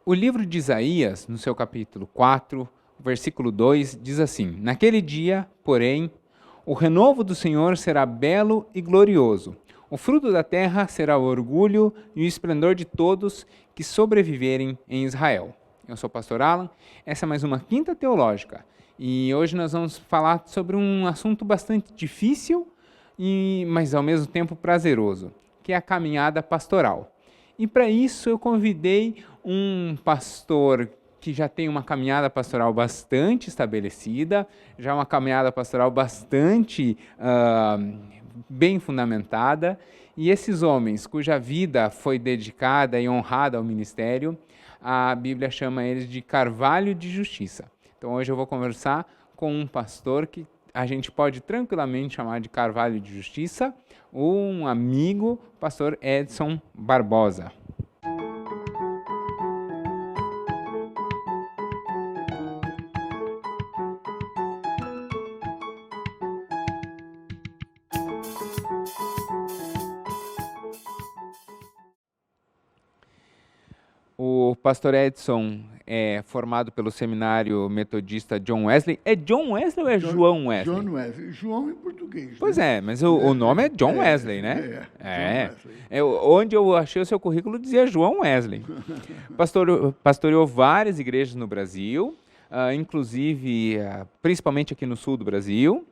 O livro de Isaías, no seu capítulo 4, versículo 2, diz assim: Naquele dia, porém, o renovo do Senhor será belo e glorioso. O fruto da terra será o orgulho e o esplendor de todos que sobreviverem em Israel. Eu sou o pastor Alan, essa é mais uma Quinta Teológica. E hoje nós vamos falar sobre um assunto bastante difícil, mas ao mesmo tempo prazeroso, que é a caminhada pastoral. E para isso eu convidei um pastor que já tem uma caminhada pastoral bastante estabelecida, já uma caminhada pastoral bastante bem fundamentada, e esses homens cuja vida foi dedicada e honrada ao ministério, a Bíblia chama eles de carvalho de justiça. Então hoje eu vou conversar com um pastor que a gente pode tranquilamente chamar de carvalho de justiça, um amigo, pastor Edson Barbosa. O pastor Edson é formado pelo seminário metodista John Wesley. É John Wesley ou é João Wesley? John Wesley. João em português. Pois né? mas o nome é John Wesley, né? John Wesley. Onde eu achei o seu currículo dizia João Wesley. Pastoreou várias igrejas no Brasil, inclusive, principalmente aqui no sul do Brasil.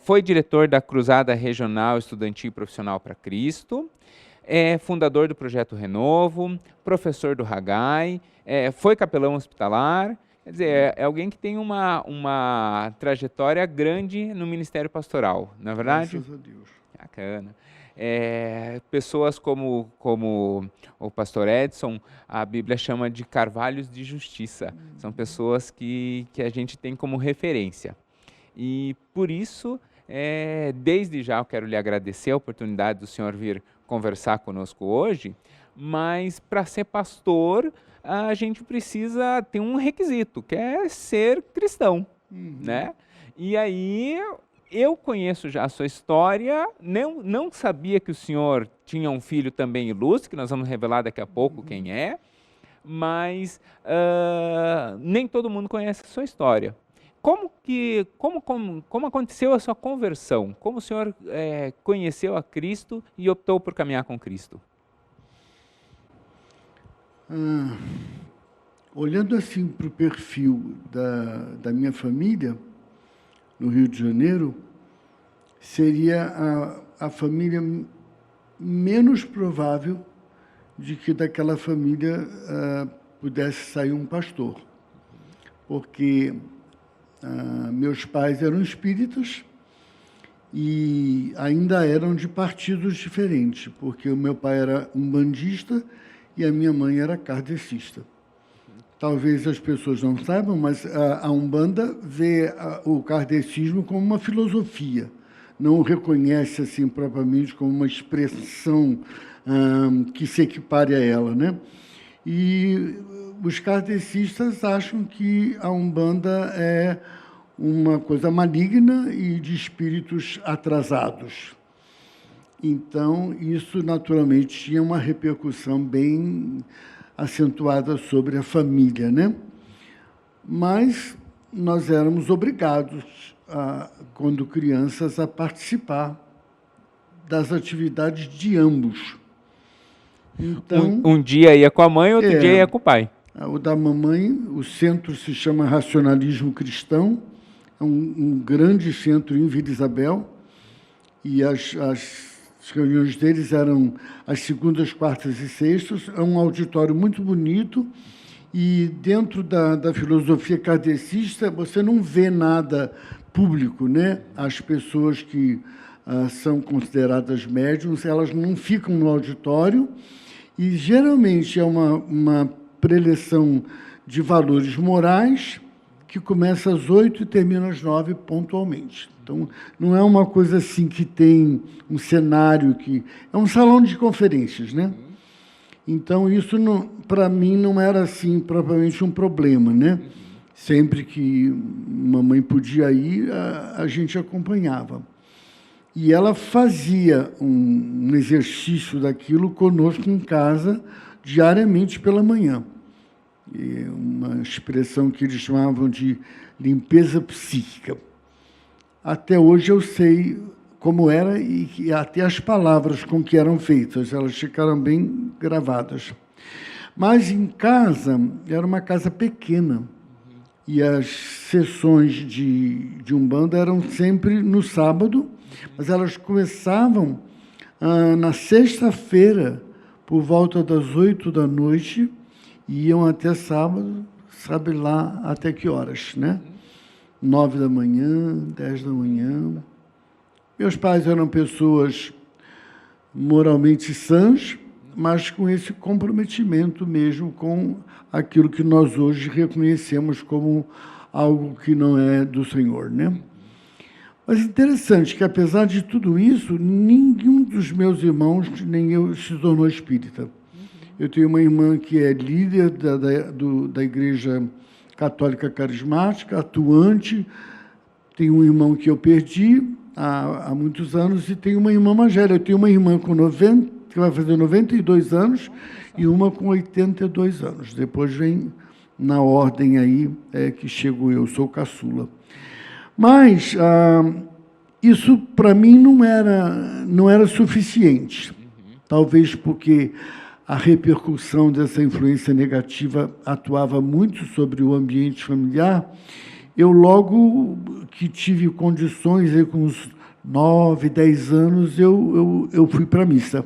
Foi diretor da Cruzada Regional Estudantil e Profissional para Cristo. É fundador do Projeto Renovo, professor do Haggai, foi capelão hospitalar. Quer dizer, é alguém que tem uma trajetória grande no ministério pastoral, não é verdade? Graças a Deus. Bacana. Pessoas como o pastor Edson, a Bíblia chama de carvalhos de justiça. São pessoas que a gente tem como referência. E por isso, desde já eu quero lhe agradecer a oportunidade do senhor vir conversar conosco hoje, mas para ser pastor, a gente precisa ter um requisito, que é ser cristão, né? E aí, eu conheço já a sua história, não sabia que o senhor tinha um filho também ilustre, que nós vamos revelar daqui a pouco quem é, mas nem todo mundo conhece a sua história. Como aconteceu a sua conversão? Como o senhor conheceu a Cristo e optou por caminhar com Cristo? Olhando assim para o perfil da minha família, no Rio de Janeiro, seria a família menos provável de que daquela família pudesse sair um pastor. Porque meus pais eram espíritas e ainda eram de partidos diferentes, porque o meu pai era umbandista e a minha mãe era kardecista. Talvez as pessoas não saibam, mas a Umbanda vê o kardecismo como uma filosofia, não o reconhece assim propriamente como uma expressão que se equipare a ela, né? E os kardecistas acham que a Umbanda é uma coisa maligna e de espíritos atrasados. Então, isso naturalmente tinha uma repercussão bem acentuada sobre a família, né? Mas nós éramos obrigados, quando crianças, a participar das atividades de ambos. Então, um dia ia com a mãe, outro dia ia com o pai. O da mamãe, o centro se chama Racionalismo Cristão, é um grande centro em Vila Isabel, e as reuniões deles eram às segundas, quartas e sextas. É um auditório muito bonito, e dentro da filosofia kardecista você não vê nada público, né? As pessoas que são consideradas médiums, elas não ficam no auditório, e geralmente é uma preleção de valores morais que começa às 8 e termina às 9 pontualmente. Então, não é uma coisa assim que tem um cenário que... É um salão de conferências, né? Então, isso, para mim, não era assim propriamente um problema, né? Sempre que mamãe podia ir, a gente acompanhava. E ela fazia um exercício daquilo conosco em casa, diariamente pela manhã. e uma expressão que eles chamavam de limpeza psíquica. Até hoje eu sei como era e até as palavras com que eram feitas, elas ficaram bem gravadas. Mas em casa, era uma casa pequena, e as sessões de Umbanda eram sempre no sábado, mas elas começavam na sexta-feira, por volta das 8 da noite, e iam até sábado, sabe lá até que horas, né? 9 da manhã, 10 da manhã. Meus pais eram pessoas moralmente sãs, mas com esse comprometimento mesmo com aquilo que nós hoje reconhecemos como algo que não é do Senhor, né? Mas interessante que, apesar de tudo isso, nenhum dos meus irmãos, nem eu, se tornou espírita. Eu tenho uma irmã que é líder da Igreja Católica Carismática, atuante, tenho um irmão que eu perdi há muitos anos, e tenho uma irmã mais velha. Eu tenho uma irmã com 90, que vai fazer 92 anos, e uma com 82 anos. Depois vem na ordem aí que chego eu, sou caçula. Mas isso, para mim, não era suficiente. Talvez porque a repercussão dessa influência negativa atuava muito sobre o ambiente familiar. Eu, logo que tive condições, aí, com uns 9, 10 anos, eu fui para a missa.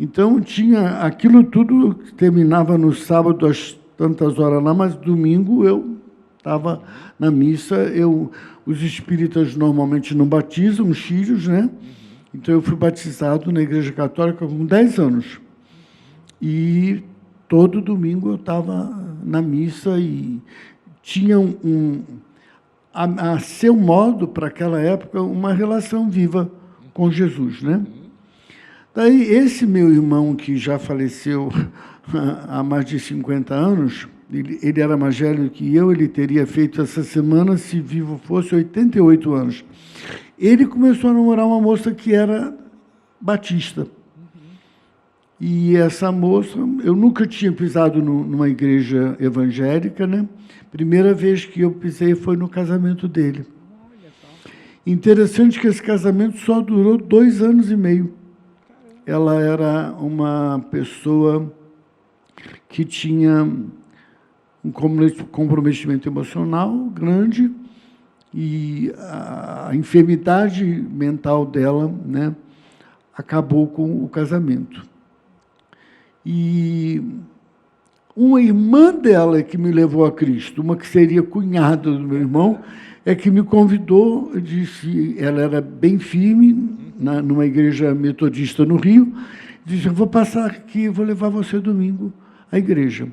Então, tinha aquilo tudo que terminava no sábado, às tantas horas lá, mas domingo eu estava na missa. Os espíritas normalmente não batizam os filhos, né? Então, eu fui batizado na Igreja Católica com 10 anos. E todo domingo eu estava na missa e tinha a seu modo, para aquela época, uma relação viva com Jesus, né? Daí, esse meu irmão, que já faleceu há mais de 50 anos, ele era mais velho que eu, ele teria feito essa semana, se vivo fosse, 88 anos. Ele começou a namorar uma moça que era batista. E essa moça, eu nunca tinha pisado numa igreja evangélica, né? Primeira vez que eu pisei foi no casamento dele. Interessante que esse casamento só durou 2 anos e meio. Ela era uma pessoa que tinha um comprometimento emocional grande, e a enfermidade mental dela, né, acabou com o casamento. E uma irmã dela que me levou a Cristo, uma que seria cunhada do meu irmão, é que me convidou, disse, ela era bem firme, numa igreja metodista no Rio, disse, eu vou passar aqui, vou levar você domingo à igreja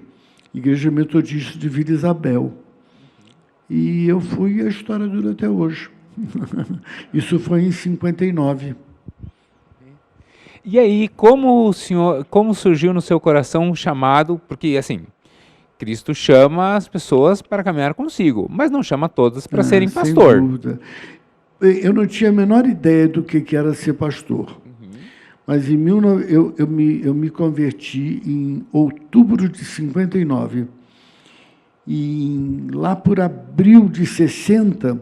metodista de Vila Isabel. E eu fui, e a história dura até hoje. Isso foi em 59. E aí, como surgiu no seu coração um chamado? Porque, assim, Cristo chama as pessoas para caminhar consigo, mas não chama todas para serem pastor. Sem dúvida. Eu não tinha a menor ideia do que era ser pastor. Mas eu me converti em outubro de 59. E lá por abril de 60,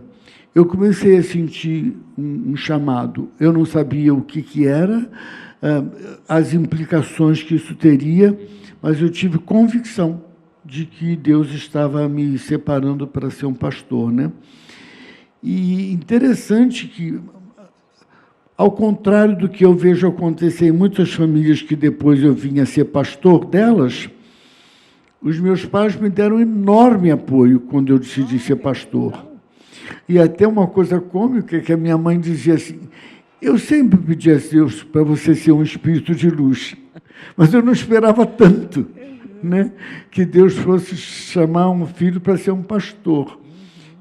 eu comecei a sentir um chamado. Eu não sabia o que era, as implicações que isso teria, mas eu tive convicção de que Deus estava me separando para ser um pastor, né? E interessante que, ao contrário do que eu vejo acontecer em muitas famílias que depois eu vim a ser pastor delas, os meus pais me deram enorme apoio quando eu decidi ser pastor. E até uma coisa cômica, que a minha mãe dizia assim, eu sempre pedi a Deus para você ser um espírito de luz, mas eu não esperava tanto, né, que Deus fosse chamar um filho para ser um pastor.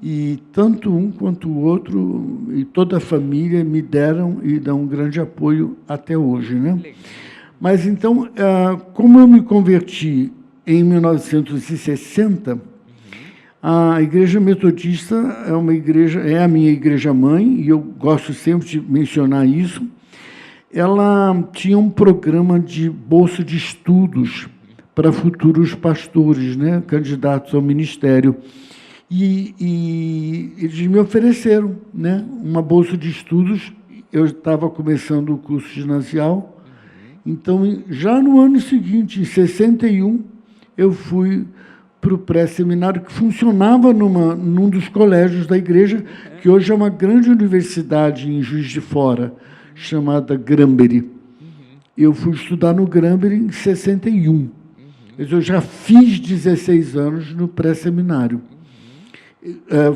E tanto um quanto o outro, e toda a família, me deram e dão um grande apoio até hoje, né? Mas, então, como eu me converti em 1960, a Igreja Metodista é a minha igreja-mãe, e eu gosto sempre de mencionar isso. Ela tinha um programa de bolsa de estudos para futuros pastores, né, candidatos ao ministério. E eles me ofereceram, né, uma bolsa de estudos. Eu estava começando o curso ginasial, então, já no ano seguinte, em 61, eu fui para o pré-seminário, que funcionava num dos colégios da igreja, que hoje é uma grande universidade em Juiz de Fora, chamada Granbury. Eu fui estudar no Granbury em 61. Mas eu já fiz 16 anos no pré-seminário.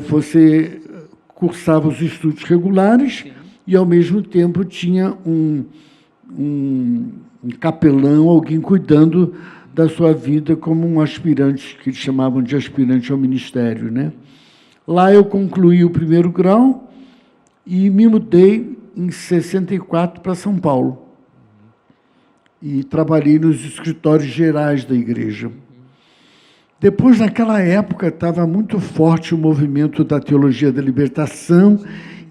Você cursava os estudos regulares e, ao mesmo tempo, tinha um capelão, alguém cuidando da sua vida como um aspirante, que eles chamavam de aspirante ao ministério, né? Lá eu concluí o primeiro grau e me mudei em 64 para São Paulo. E trabalhei nos escritórios gerais da igreja. Depois, naquela época, estava muito forte o movimento da teologia da libertação,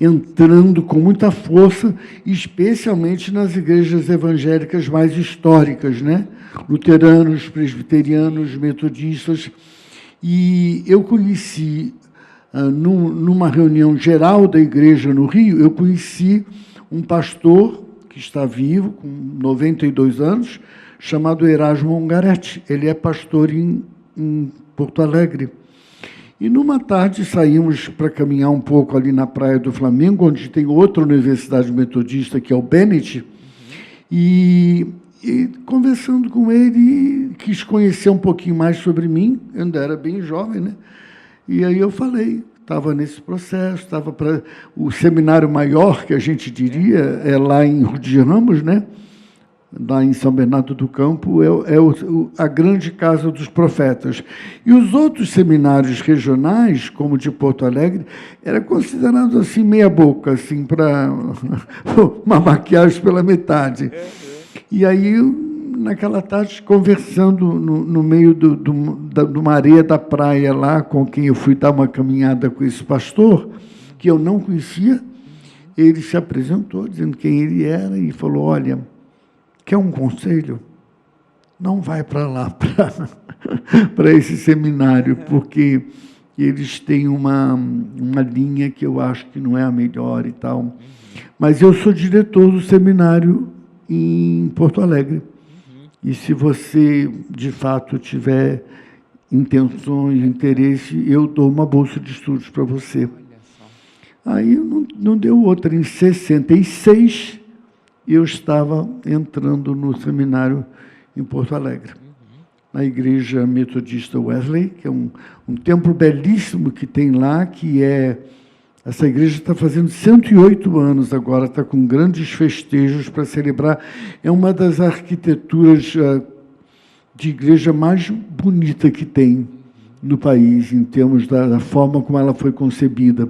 entrando com muita força, especialmente nas igrejas evangélicas mais históricas, né? Luteranos, presbiterianos, metodistas. E eu conheci, numa reunião geral da igreja no Rio, eu conheci um pastor que está vivo, com 92 anos, chamado Erasmo Ungaretti. Ele é pastor em Porto Alegre. E, numa tarde, saímos para caminhar um pouco ali na Praia do Flamengo, onde tem outra universidade metodista, que é o Bennett, e conversando com ele, quis conhecer um pouquinho mais sobre mim. Eu ainda era bem jovem, né? E aí eu falei, estava nesse processo, estava para o seminário maior, que a gente diria, é lá em Rio de Ramos, né? Lá em São Bernardo do Campo, a grande casa dos profetas. E os outros seminários regionais, como o de Porto Alegre, era considerado assim, meia boca, assim, para uma maquiagem pela metade. E aí, naquela tarde, conversando no meio de uma areia da praia lá, com quem eu fui dar uma caminhada com esse pastor, que eu não conhecia, ele se apresentou, dizendo quem ele era, e falou, olha, quer um conselho? Não vai para lá, para esse seminário, porque eles têm uma linha que eu acho que não é a melhor e tal. Mas eu sou diretor do seminário em Porto Alegre. E se você, de fato, tiver intenções, interesse, eu dou uma bolsa de estudos para você. Aí não deu outra. Em 66, eu estava entrando no seminário em Porto Alegre, na Igreja Metodista Wesley, que é um templo belíssimo que tem lá, que é... Essa igreja está fazendo 108 anos agora, está com grandes festejos para celebrar. É uma das arquiteturas de igreja mais bonita que tem no país, em termos da forma como ela foi concebida.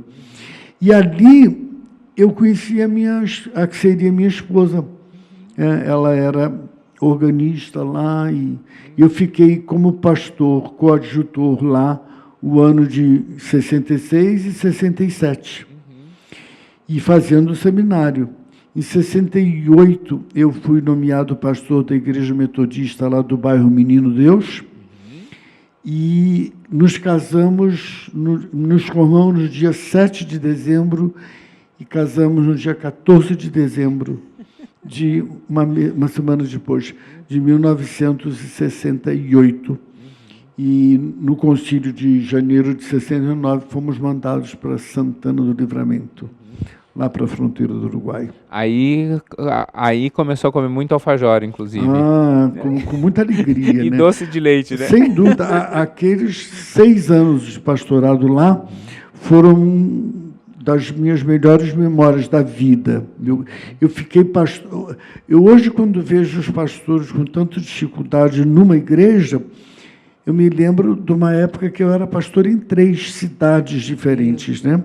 E ali eu conheci a que seria minha esposa. Ela era organista lá, e eu fiquei como pastor, coadjutor lá, o ano de 66 e 67, e fazendo o seminário. Em 68, eu fui nomeado pastor da Igreja Metodista lá do bairro Menino Deus, e nos casamos, nos formamos no dia 7 de dezembro, e casamos no dia 14 de dezembro, de uma semana depois, de 1968. E no concílio de janeiro de 69, fomos mandados para Santana do Livramento, lá para a fronteira do Uruguai. Aí começou a comer muito alfajor, inclusive. Com muita alegria. E né? Doce de leite, né? Sem dúvida. Aqueles 6 anos de pastorado lá foram das minhas melhores memórias da vida. Eu fiquei pastor. Eu hoje, quando vejo os pastores com tanta dificuldade numa igreja, eu me lembro de uma época que eu era pastor em 3 cidades diferentes, né?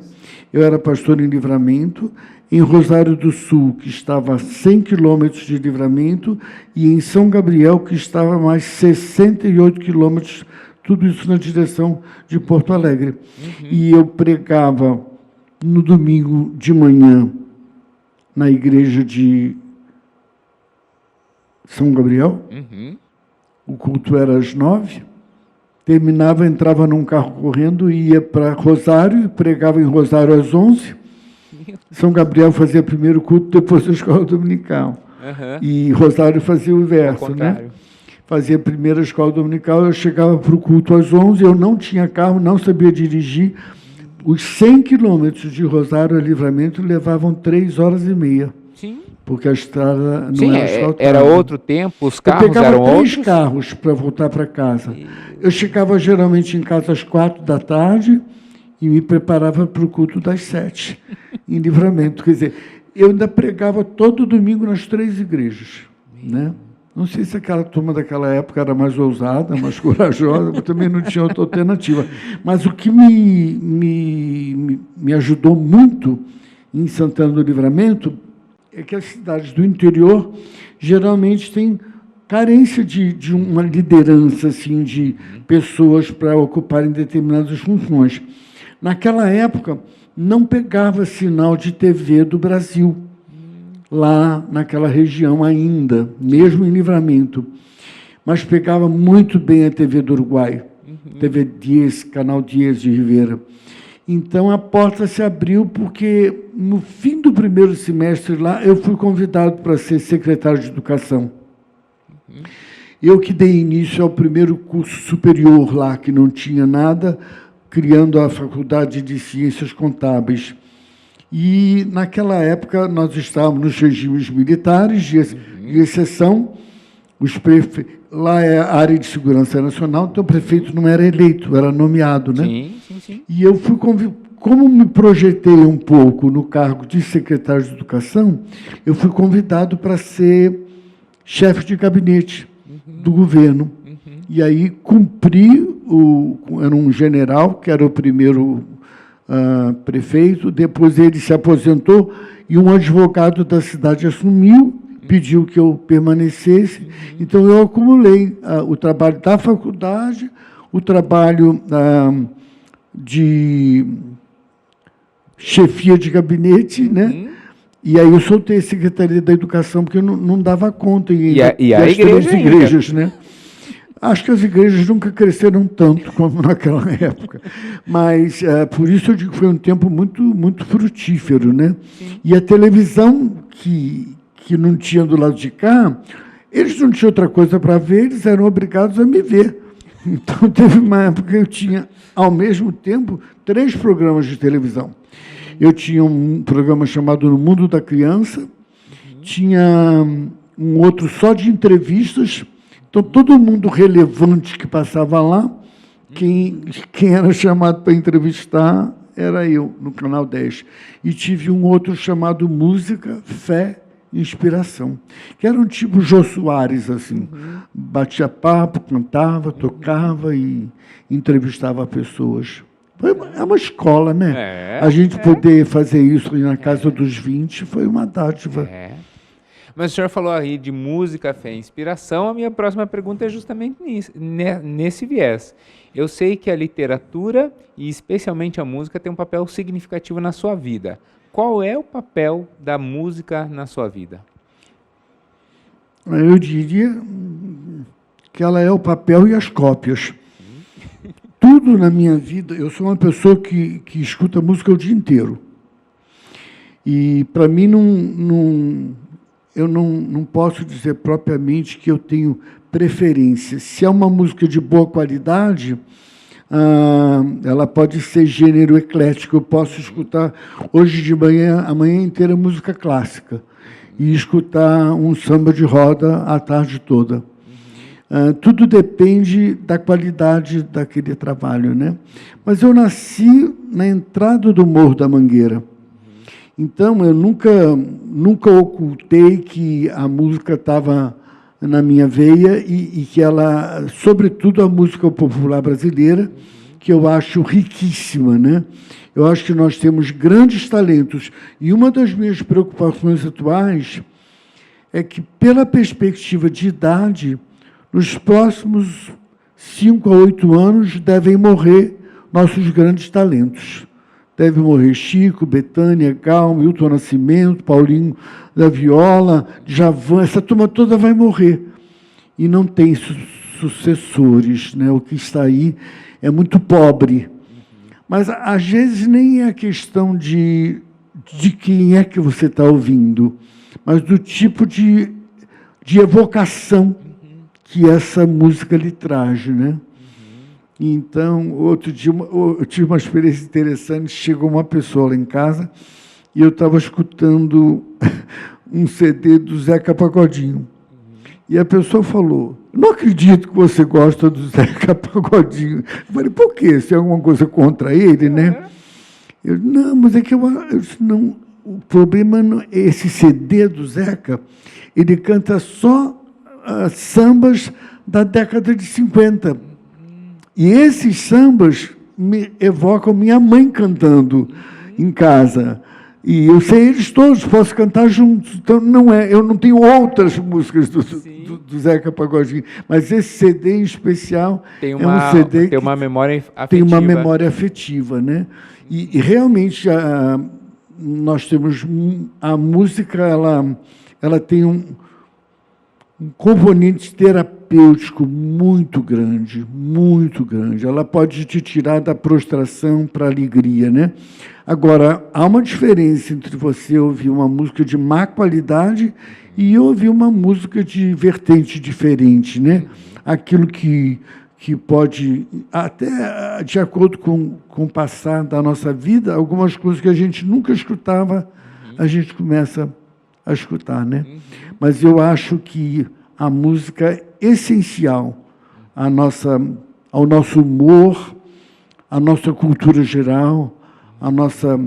Eu era pastor em Livramento, em Rosário do Sul, que estava a 100 quilômetros de Livramento, e em São Gabriel, que estava a mais 68 quilômetros, tudo isso na direção de Porto Alegre. E eu pregava no domingo de manhã na igreja de São Gabriel, o culto era às 9, terminava, entrava num carro correndo, ia para Rosário, pregava em Rosário às 11. São Gabriel fazia primeiro culto, depois a escola dominical. E Rosário fazia o inverso, né? Fazia a primeira escola dominical, eu chegava para o culto às 11, eu não tinha carro, não sabia dirigir. Os 100 quilômetros de Rosário a Livramento levavam 3 horas e meia. Sim. Porque a estrada não Sim, era asfaltada. era outro tempo, os carros eram outros. Eu pegava 3 carros para voltar para casa. Eu chegava geralmente em casa às 4 da tarde e me preparava para o culto das 7, em Livramento. Quer dizer, eu ainda pregava todo domingo nas 3 igrejas, né? Não sei se aquela turma daquela época era mais ousada, mais corajosa, mas também não tinha outra alternativa. Mas o que me ajudou muito em Santana do Livramento é que as cidades do interior geralmente têm carência de uma liderança, assim, de pessoas para ocuparem determinadas funções. Naquela época, não pegava sinal de TV do Brasil, lá naquela região ainda, mesmo em Livramento. Mas pegava muito bem a TV do Uruguai, TV 10, Canal 10 de Rivera. Então, a porta se abriu porque, no fim do primeiro semestre lá, eu fui convidado para ser secretário de Educação. Eu que dei início ao primeiro curso superior lá, que não tinha nada, criando a Faculdade de Ciências Contábeis. E, naquela época, nós estávamos nos regimes militares, de exceção, lá é a área de segurança nacional, então o prefeito não era eleito, era nomeado, né? Sim. E eu fui como me projetei um pouco no cargo de secretário de Educação, eu fui convidado para ser chefe de gabinete do governo. E aí cumpri, era um general, que era o primeiro prefeito, depois ele se aposentou e um advogado da cidade assumiu, pediu que eu permanecesse. Então, eu acumulei o trabalho da faculdade, o trabalho de chefia de gabinete, né? E aí eu soltei a Secretaria da Educação, porque eu não dava conta. E a igrejas, né? Acho que as igrejas nunca cresceram tanto como naquela época. Mas, por isso, eu digo que foi um tempo muito, muito frutífero, né? E a televisão, que não tinha do lado de cá, eles não tinham outra coisa para ver, eles eram obrigados a me ver. Então, teve uma época que eu tinha, ao mesmo tempo, 3 programas de televisão. Eu tinha um programa chamado No Mundo da Criança, tinha um outro só de entrevistas. Então, todo mundo relevante que passava lá, quem era chamado para entrevistar era eu, no Canal 10. E tive um outro chamado Música, Fé e Inspiração, que era um tipo Jô Soares, assim. Batia papo, cantava, tocava e entrevistava pessoas. É uma escola, né? A gente poder fazer isso na casa dos 20 foi uma dádiva. Mas o senhor falou aí de música, fé e inspiração. A minha próxima pergunta é justamente nesse viés. Eu sei que a literatura, e especialmente a música, tem um papel significativo na sua vida. Qual é o papel da música na sua vida? Eu diria que ela é o papel e as cópias. Tudo na minha vida, eu sou uma pessoa que escuta música o dia inteiro. E, para mim, eu não posso dizer propriamente que eu tenho preferência. Se é uma música de boa qualidade, ela pode ser gênero eclético. Eu posso escutar, hoje de manhã, a manhã inteira, música clássica, e escutar um samba de roda a tarde toda. Tudo depende da qualidade daquele trabalho, né? Mas eu nasci na entrada do Morro da Mangueira. Então, eu nunca ocultei que a música estava na minha veia e que ela, sobretudo a música popular brasileira, que eu acho riquíssima, né? Eu acho que nós temos grandes talentos. E uma das minhas preocupações atuais é que, pela perspectiva de idade, nos próximos 5 a 8 anos devem morrer nossos grandes talentos. Deve morrer Chico, Bethânia, Gal, Milton Nascimento, Paulinho da Viola, Djavan, essa turma toda vai morrer. E não tem sucessores, né? O que está aí é muito pobre. Mas, às vezes, nem é a questão de quem é que você está ouvindo, mas do tipo de evocação que essa música lhe traz, né? Então, outro dia, eu tive uma experiência interessante, chegou uma pessoa lá em casa e eu estava escutando um CD do Zeca Pagodinho. E a pessoa falou, não acredito que você gosta do Zeca Pagodinho. Eu falei, por quê? Você tem alguma coisa contra ele, né? Eu, não, mas é que eu disse, não, o problema não é esse CD do Zeca, ele canta só sambas da década de 50. E esses sambas me evocam minha mãe cantando em casa. E eu sei eles todos, posso cantar juntos. Então, eu não tenho outras músicas do Zeca Pagodinho, mas esse CD em especial é um CD tem uma memória afetiva. Tem uma memória afetiva, né? E realmente nós temos a música, ela tem um componente terapêutico muito grande, muito grande. Ela pode te tirar da prostração para a alegria, né? Agora, há uma diferença entre você ouvir uma música de má qualidade e ouvir uma música de vertente diferente, né? Aquilo que pode, até de acordo com o passar da nossa vida, algumas coisas que a gente nunca escutava, a gente começa a escutar, né? Mas eu acho que a música é essencial ao nosso humor, à nossa cultura geral, à nossa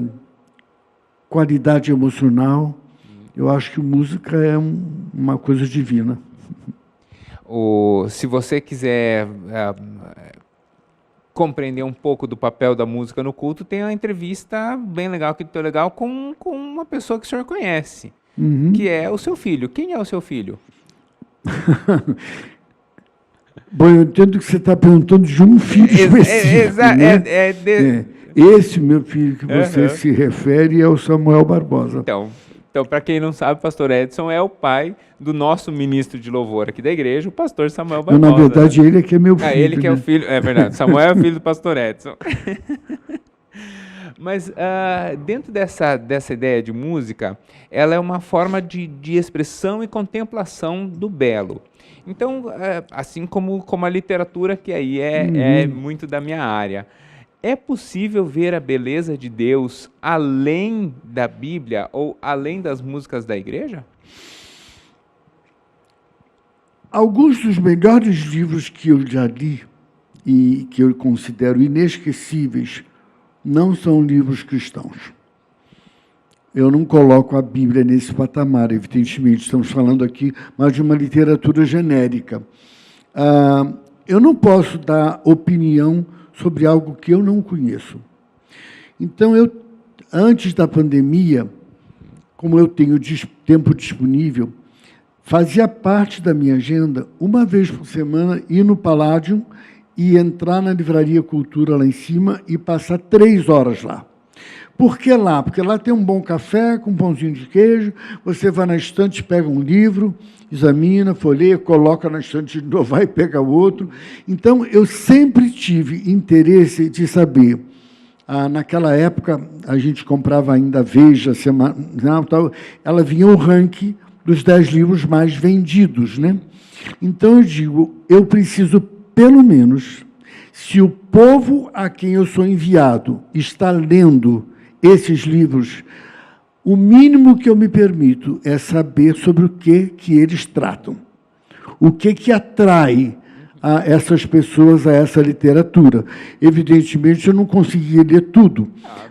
qualidade emocional. Eu acho que música é uma coisa divina. Se você quiser compreender um pouco do papel da música no culto, tem uma entrevista bem legal, com uma pessoa que o senhor conhece, que é o seu filho. Quem é o seu filho? Bom, eu entendo que você está perguntando de um filho específico, né? Esse meu filho que você se refere é o Samuel Barbosa. Então, para quem não sabe, o pastor Edson é o pai do nosso ministro de louvor aqui da igreja, o pastor Samuel Barbosa. Na verdade, ele é que é meu filho. Ele que é o filho, é verdade. Samuel é o filho do pastor Edson. Mas dentro dessa ideia de música, ela é uma forma de expressão e contemplação do belo. Então, assim como a literatura, que aí é muito da minha área, é possível ver a beleza de Deus além da Bíblia ou além das músicas da igreja? Alguns dos melhores livros que eu já li e que eu considero inesquecíveis não são livros cristãos. Eu não coloco a Bíblia nesse patamar, evidentemente. Estamos falando aqui mais de uma literatura genérica. Eu não posso dar opinião sobre algo que eu não conheço. Então, antes da pandemia, como eu tenho tempo disponível, fazia parte da minha agenda, uma vez por semana, ir no Palladium e entrar na Livraria Cultura lá em cima e passar 3 horas lá. Por que lá? Porque lá tem um bom café com um pãozinho de queijo, você vai na estante, pega um livro, examina, folheia, coloca na estante de novo, vai pegar outro. Então, eu sempre tive interesse de saber. Naquela época, a gente comprava ainda Veja, semanal, tal, ela vinha o ranking dos 10 livros mais vendidos, né? Então, eu digo, eu preciso, pelo menos, se o povo a quem eu sou enviado está lendo esses livros, o mínimo que eu me permito é saber sobre o que eles tratam. O que atrai essas pessoas a essa literatura. Evidentemente, eu não consegui ler tudo,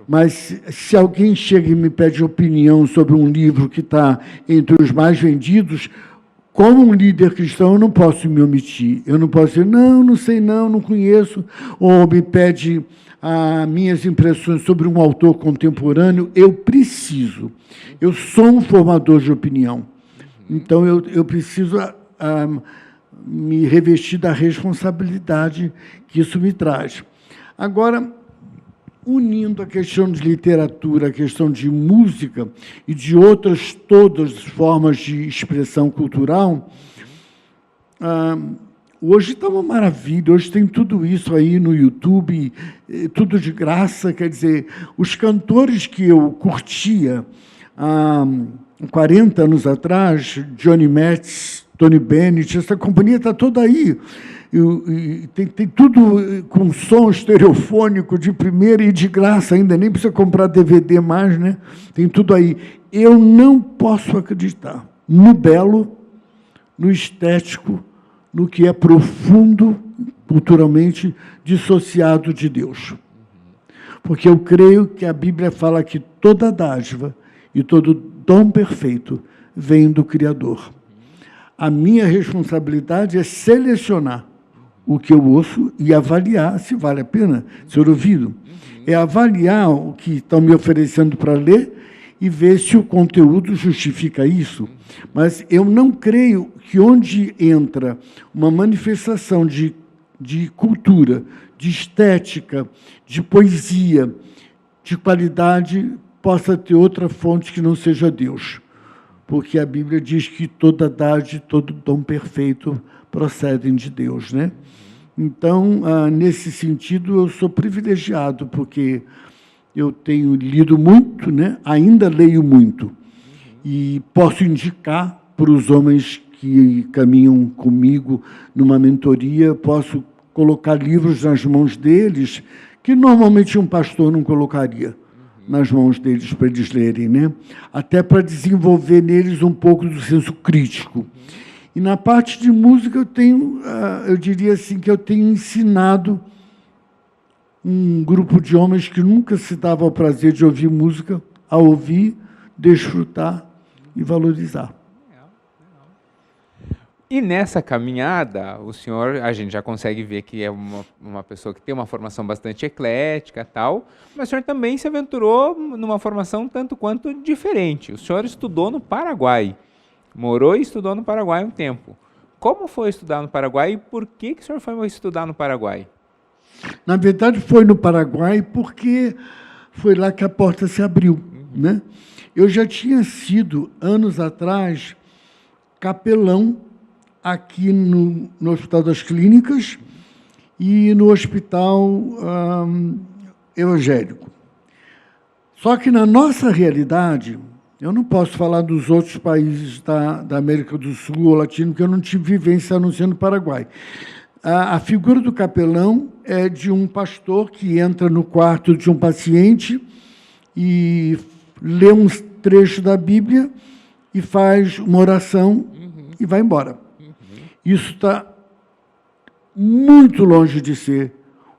mas se alguém chega e me pede opinião sobre um livro que está entre os mais vendidos, como um líder cristão, eu não posso me omitir. Eu não posso dizer, não sei, não conheço, ou me pede minhas impressões sobre um autor contemporâneo. Eu sou um formador de opinião. Então, eu preciso me revestir da responsabilidade que isso me traz. Agora, unindo a questão de literatura, a questão de música e de outras todas formas de expressão cultural, Hoje está uma maravilha, hoje tem tudo isso aí no YouTube, tudo de graça. Quer dizer, os cantores que eu curtia há 40 anos atrás, Johnny Metz, Tony Bennett, essa companhia está toda aí. E tem tudo com som estereofônico de primeira e de graça ainda, nem precisa comprar DVD mais, né? Tem tudo aí. Eu não posso acreditar no belo, no estético, no que é profundo, culturalmente, dissociado de Deus. Porque eu creio que a Bíblia fala que toda dádiva e todo dom perfeito vem do Criador. A minha responsabilidade é selecionar o que eu ouço e avaliar se vale a pena ser ouvido. É avaliar o que estão me oferecendo para ler e ver se o conteúdo justifica isso. Mas eu não creio que onde entra uma manifestação de cultura, de estética, de poesia, de qualidade, possa ter outra fonte que não seja Deus. Porque a Bíblia diz que toda dádiva, todo dom perfeito procedem de Deus, né? Então, nesse sentido, eu sou privilegiado, porque eu tenho lido muito, né? Ainda leio muito, e posso indicar para os homens que caminham comigo numa mentoria, posso colocar livros nas mãos deles, que normalmente um pastor não colocaria nas mãos deles para eles lerem, né? Até para desenvolver neles um pouco do senso crítico. E na parte de música eu tenho, eu diria assim, que eu tenho ensinado um grupo de homens que nunca se dava ao prazer de ouvir música, a ouvir, desfrutar e valorizar. E nessa caminhada, o senhor, a gente já consegue ver que é uma pessoa que tem uma formação bastante eclética e tal, mas o senhor também se aventurou numa formação tanto quanto diferente. O senhor estudou no Paraguai, morou e estudou no Paraguai um tempo. Como foi estudar no Paraguai e por que o senhor foi estudar no Paraguai? Na verdade, foi no Paraguai porque foi lá que a porta se abriu, né? Eu já tinha sido, anos atrás, capelão aqui no Hospital das Clínicas e no Hospital Evangélico. Só que, na nossa realidade, eu não posso falar dos outros países da América do Sul ou Latino, porque eu não tive vivência a não ser no Paraguai. A figura do capelão é de um pastor que entra no quarto de um paciente e lê uns trechos da Bíblia e faz uma oração e vai embora. Isso está muito longe de ser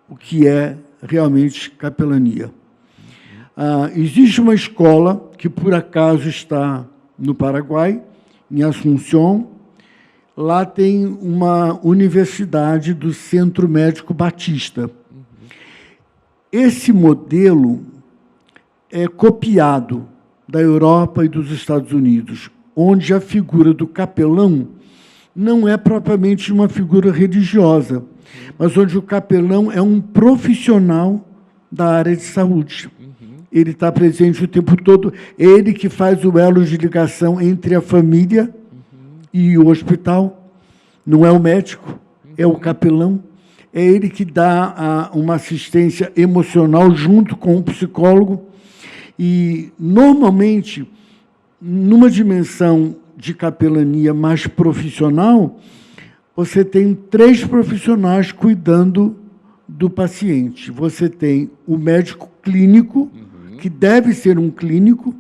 o que é realmente capelania. Existe uma escola que, por acaso, está no Paraguai, em Assunção. Lá tem uma universidade do Centro Médico Batista. Esse modelo é copiado da Europa e dos Estados Unidos, onde a figura do capelão não é propriamente uma figura religiosa, mas onde o capelão é um profissional da área de saúde. Ele está presente o tempo todo, ele que faz o elo de ligação entre a família e o hospital. Não é o médico, é o capelão. É ele que dá uma assistência emocional junto com o psicólogo. E, normalmente, numa dimensão de capelania mais profissional, você tem 3 profissionais cuidando do paciente. Você tem o médico clínico, que deve ser um clínico.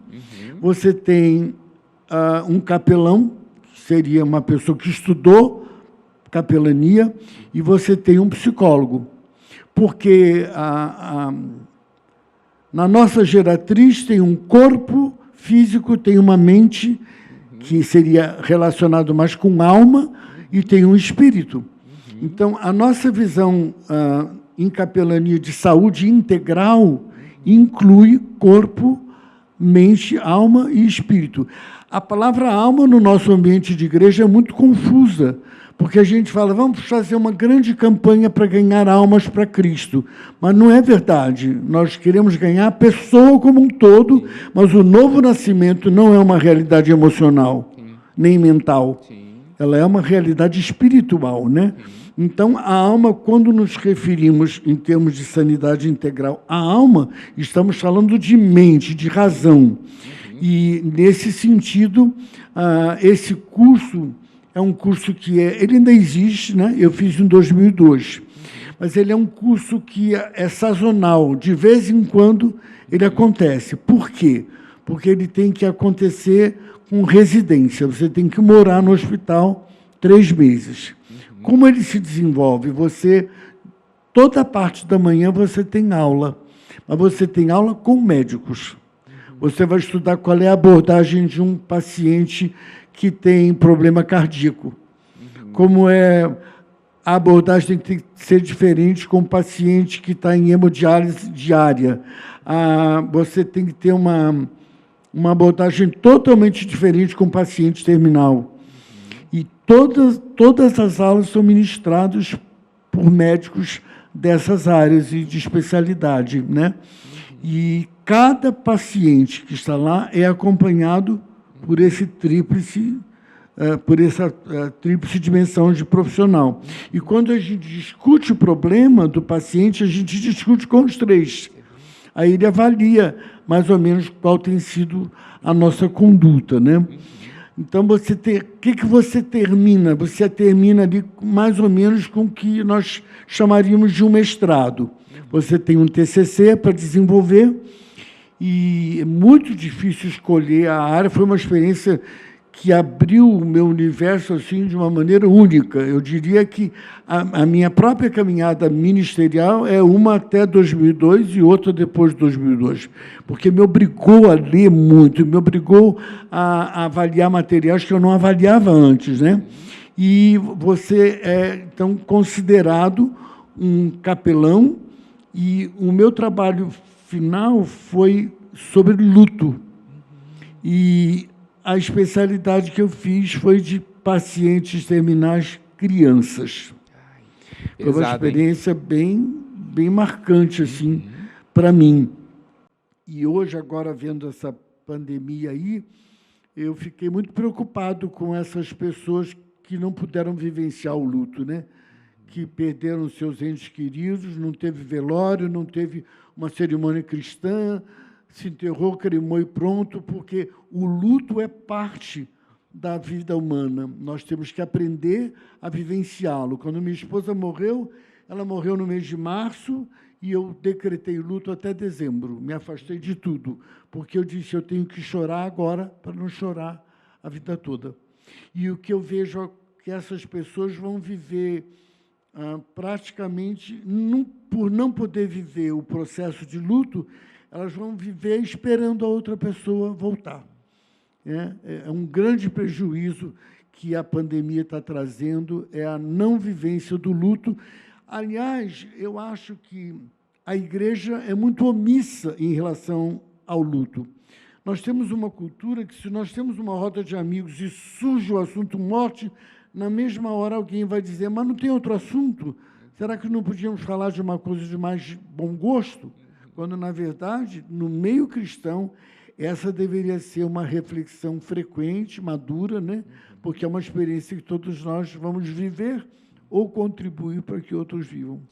Você tem um capelão, que seria uma pessoa que estudou capelania, e você tem um psicólogo. Porque na nossa geratriz tem um corpo físico, tem uma mente, que seria relacionado mais com alma, e tem um espírito. Então, a nossa visão em capelania de saúde integral inclui corpo, mente, alma e espírito. A palavra alma, no nosso ambiente de igreja, é muito confusa, porque a gente fala, vamos fazer uma grande campanha para ganhar almas para Cristo. Mas não é verdade. Nós queremos ganhar a pessoa como um todo, mas o novo nascimento não é uma realidade emocional, nem mental. Ela é uma realidade espiritual, né? Então, a alma, quando nos referimos em termos de sanidade integral, a alma, estamos falando de mente, de razão. E, nesse sentido, esse curso é um curso que ele ainda existe, né? Eu fiz em 2002, mas ele é um curso que é sazonal, de vez em quando ele acontece. Por quê? Porque ele tem que acontecer com residência, você tem que morar no hospital 3 meses. Como ele se desenvolve? Toda a parte da manhã você tem aula, mas você tem aula com médicos. Você vai estudar qual é a abordagem de um paciente que tem problema cardíaco. Como a abordagem tem que ser diferente com um paciente que está em hemodiálise diária. Você tem que ter uma abordagem totalmente diferente com o paciente terminal. E todas as aulas são ministradas por médicos dessas áreas e de especialidade, né? E cada paciente que está lá é acompanhado por essa tríplice dimensão de profissional. E quando a gente discute o problema do paciente, a gente discute com os 3. Aí ele avalia mais ou menos qual tem sido a nossa conduta, né? Então, o que você termina? Você termina ali mais ou menos com o que nós chamaríamos de um mestrado. Você tem um TCC para desenvolver e é muito difícil escolher a área. Foi uma experiência que abriu o meu universo assim, de uma maneira única. Eu diria que a minha própria caminhada ministerial é uma até 2002 e outra depois de 2002, porque me obrigou a ler muito, me obrigou a avaliar materiais que eu não avaliava antes, né? E você é, então, considerado um capelão, e o meu trabalho final foi sobre luto. E a especialidade que eu fiz foi de pacientes terminais crianças. Foi uma experiência bem marcante assim, para mim. E hoje, agora, vendo essa pandemia aí, eu fiquei muito preocupado com essas pessoas que não puderam vivenciar o luto, né? Que perderam seus entes queridos, não teve velório, não teve uma cerimônia cristã, se enterrou, cremou e pronto, porque o luto é parte da vida humana. Nós temos que aprender a vivenciá-lo. Quando minha esposa morreu, ela morreu no mês de março e eu decretei luto até dezembro. Me afastei de tudo, porque eu disse, eu tenho que chorar agora para não chorar a vida toda. E o que eu vejo é que essas pessoas vão viver praticamente, por não poder viver o processo de luto, elas vão viver esperando a outra pessoa voltar. É um grande prejuízo que a pandemia está trazendo, é a não vivência do luto. Aliás, eu acho que a igreja é muito omissa em relação ao luto. Nós temos uma cultura que, se nós temos uma roda de amigos e surge o assunto morte, na mesma hora alguém vai dizer, mas não tem outro assunto? Será que não podíamos falar de uma coisa de mais bom gosto? Quando, na verdade, no meio cristão, essa deveria ser uma reflexão frequente, madura, né? Porque é uma experiência que todos nós vamos viver ou contribuir para que outros vivam.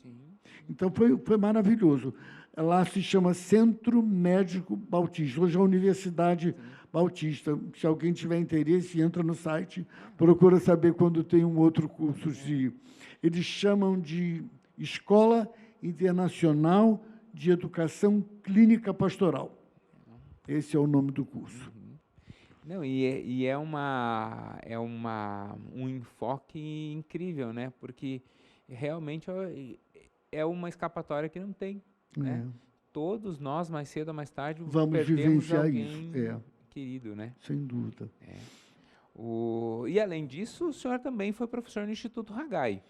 Então, foi maravilhoso. Lá se chama Centro Médico Bautista. Hoje é a Universidade Bautista. Se alguém tiver interesse, entra no site, procura saber quando tem um outro curso. Eles chamam de Escola Internacional de Educação Clínica Pastoral. Esse é o nome do curso. Não, um enfoque incrível, né? Porque realmente é uma escapatória que não tem, né? Todos nós, mais cedo ou mais tarde, vamos vivenciar alguém isso. Querido, né? Sem dúvida. E, além disso, o senhor também foi professor no Instituto Haggai.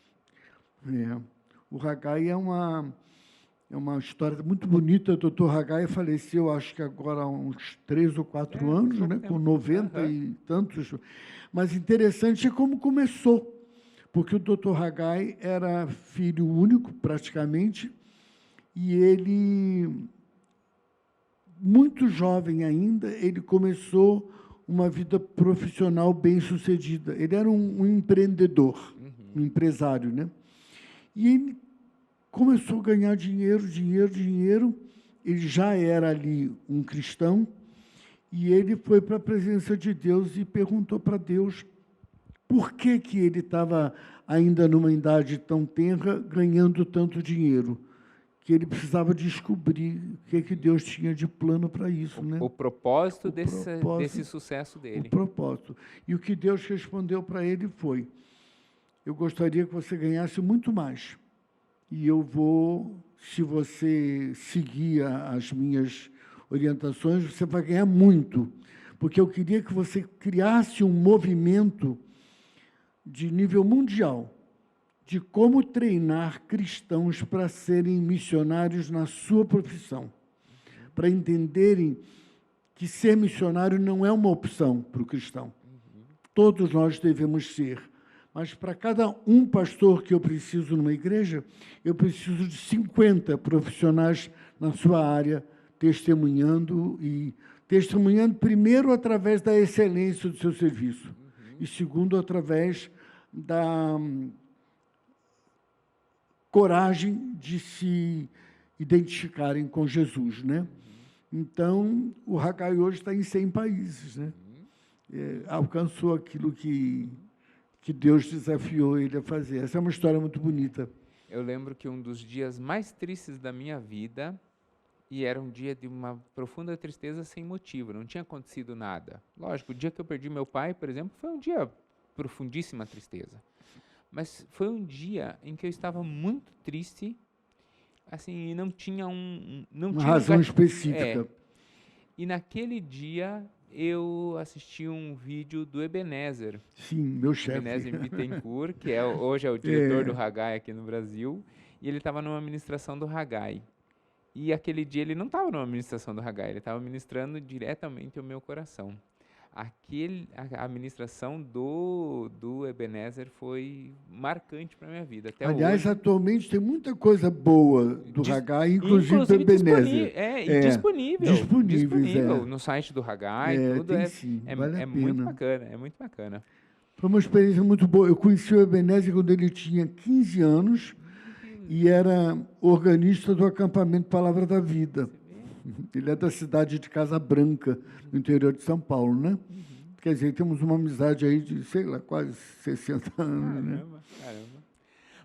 O Haggai é uma história muito bonita. O doutor Haggai faleceu, acho que agora há uns 3 ou 4 anos, né? Com 90 e tantos. Mas interessante é como começou, porque o doutor Haggai era filho único, praticamente, e ele, muito jovem ainda, ele começou uma vida profissional bem-sucedida. Ele era um empreendedor, um empresário, né? E ele começou a ganhar dinheiro, dinheiro, dinheiro. Ele já era ali um cristão, e ele foi para a presença de Deus e perguntou para Deus por que que ele estava ainda numa idade tão tenra, ganhando tanto dinheiro, que ele precisava descobrir o que que Deus tinha de plano para isso, né? O propósito O desse propósito- sucesso O dele. propósito. E o que Deus respondeu para ele foi: eu gostaria que você ganhasse muito mais. E eu vou, se você seguir as minhas orientações, você vai ganhar muito. Porque eu queria que você criasse um movimento de nível mundial de como treinar cristãos para serem missionários na sua profissão, para entenderem que ser missionário não é uma opção para o cristão. Todos nós devemos ser. Mas para cada um pastor que eu preciso numa igreja, eu preciso de 50 profissionais na sua área, testemunhando primeiro através da excelência do seu serviço, e segundo através da coragem de se identificarem com Jesus, né? Então, o Haggai hoje está em 100 países, né? Alcançou aquilo que Deus desafiou ele a fazer. Essa é uma história muito bonita. Eu lembro que um dos dias mais tristes da minha vida, e era um dia de uma profunda tristeza sem motivo, não tinha acontecido nada. Lógico, o dia que eu perdi meu pai, por exemplo, foi um dia profundíssima tristeza. Mas foi um dia em que eu estava muito triste, assim, e não tinha não Uma tinha razão gatilho. específica. E naquele dia eu assisti um vídeo do Ebenezer. Sim, meu chefe. Ebenezer Bittencourt, que hoje é o diretor do Haggai aqui no Brasil, e ele estava numa ministração do Haggai. E aquele dia ele não estava numa ministração do Haggai, ele estava ministrando diretamente ao meu coração. A ministração do Ebenezer foi marcante para a minha vida. Até Aliás, hoje, atualmente tem muita coisa boa do Haggai, inclusive do Ebenezer. Disponível no site do Haggai, tudo tem sim, vale a muito pena. bacana, é muito bacana. Foi uma experiência muito boa. Eu conheci o Ebenezer quando ele tinha 15 anos e era organista do acampamento Palavra da Vida. Ele é da cidade de Casa Branca, no interior de São Paulo, né? Quer dizer, temos uma amizade aí de, sei lá, quase 60 anos, né? Caramba.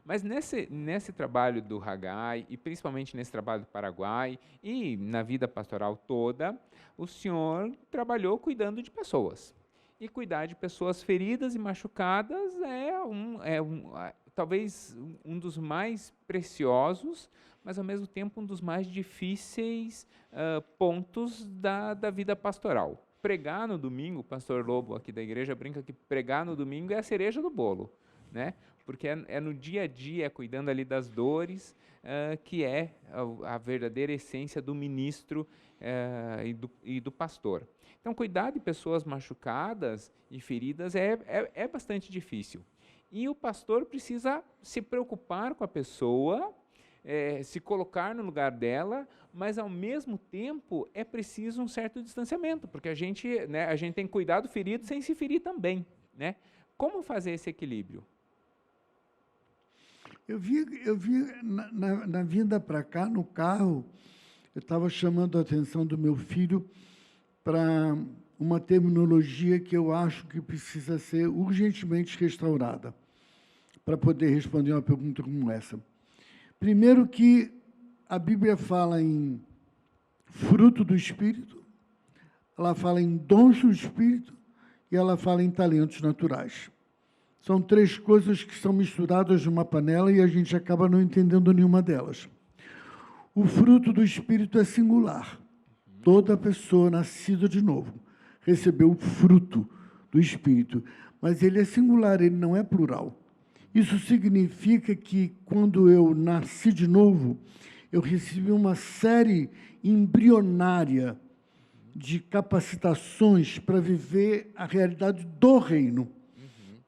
Mas nesse trabalho do Haggai, e principalmente nesse trabalho do Paraguai, e na vida pastoral toda, o senhor trabalhou cuidando de pessoas. E cuidar de pessoas feridas e machucadas talvez um dos mais preciosos, mas ao mesmo tempo um dos mais difíceis pontos da vida pastoral. Pregar no domingo, o pastor Lobo aqui da igreja brinca que pregar no domingo é a cereja do bolo, né? Porque é no dia a dia, cuidando ali das dores, que é a verdadeira essência do ministro e do pastor. Então, cuidar de pessoas machucadas e feridas é bastante difícil. E o pastor precisa se preocupar com a pessoa, se colocar no lugar dela, mas, ao mesmo tempo, é preciso um certo distanciamento, porque a gente tem que cuidar do ferido sem se ferir também, né? Como fazer esse equilíbrio? Eu vi na vinda para cá, no carro, eu estava chamando a atenção do meu filho para uma terminologia que eu acho que precisa ser urgentemente restaurada para poder responder uma pergunta como essa. Primeiro que a Bíblia fala em fruto do Espírito, ela fala em dons do Espírito e ela fala em talentos naturais. São três coisas que são misturadas numa panela e a gente acaba não entendendo nenhuma delas. O fruto do Espírito é singular. Toda pessoa nascida de novo recebeu o fruto do Espírito, mas ele é singular, ele não é plural. Isso significa que, quando eu nasci de novo, eu recebi uma série embrionária de capacitações para viver a realidade do reino.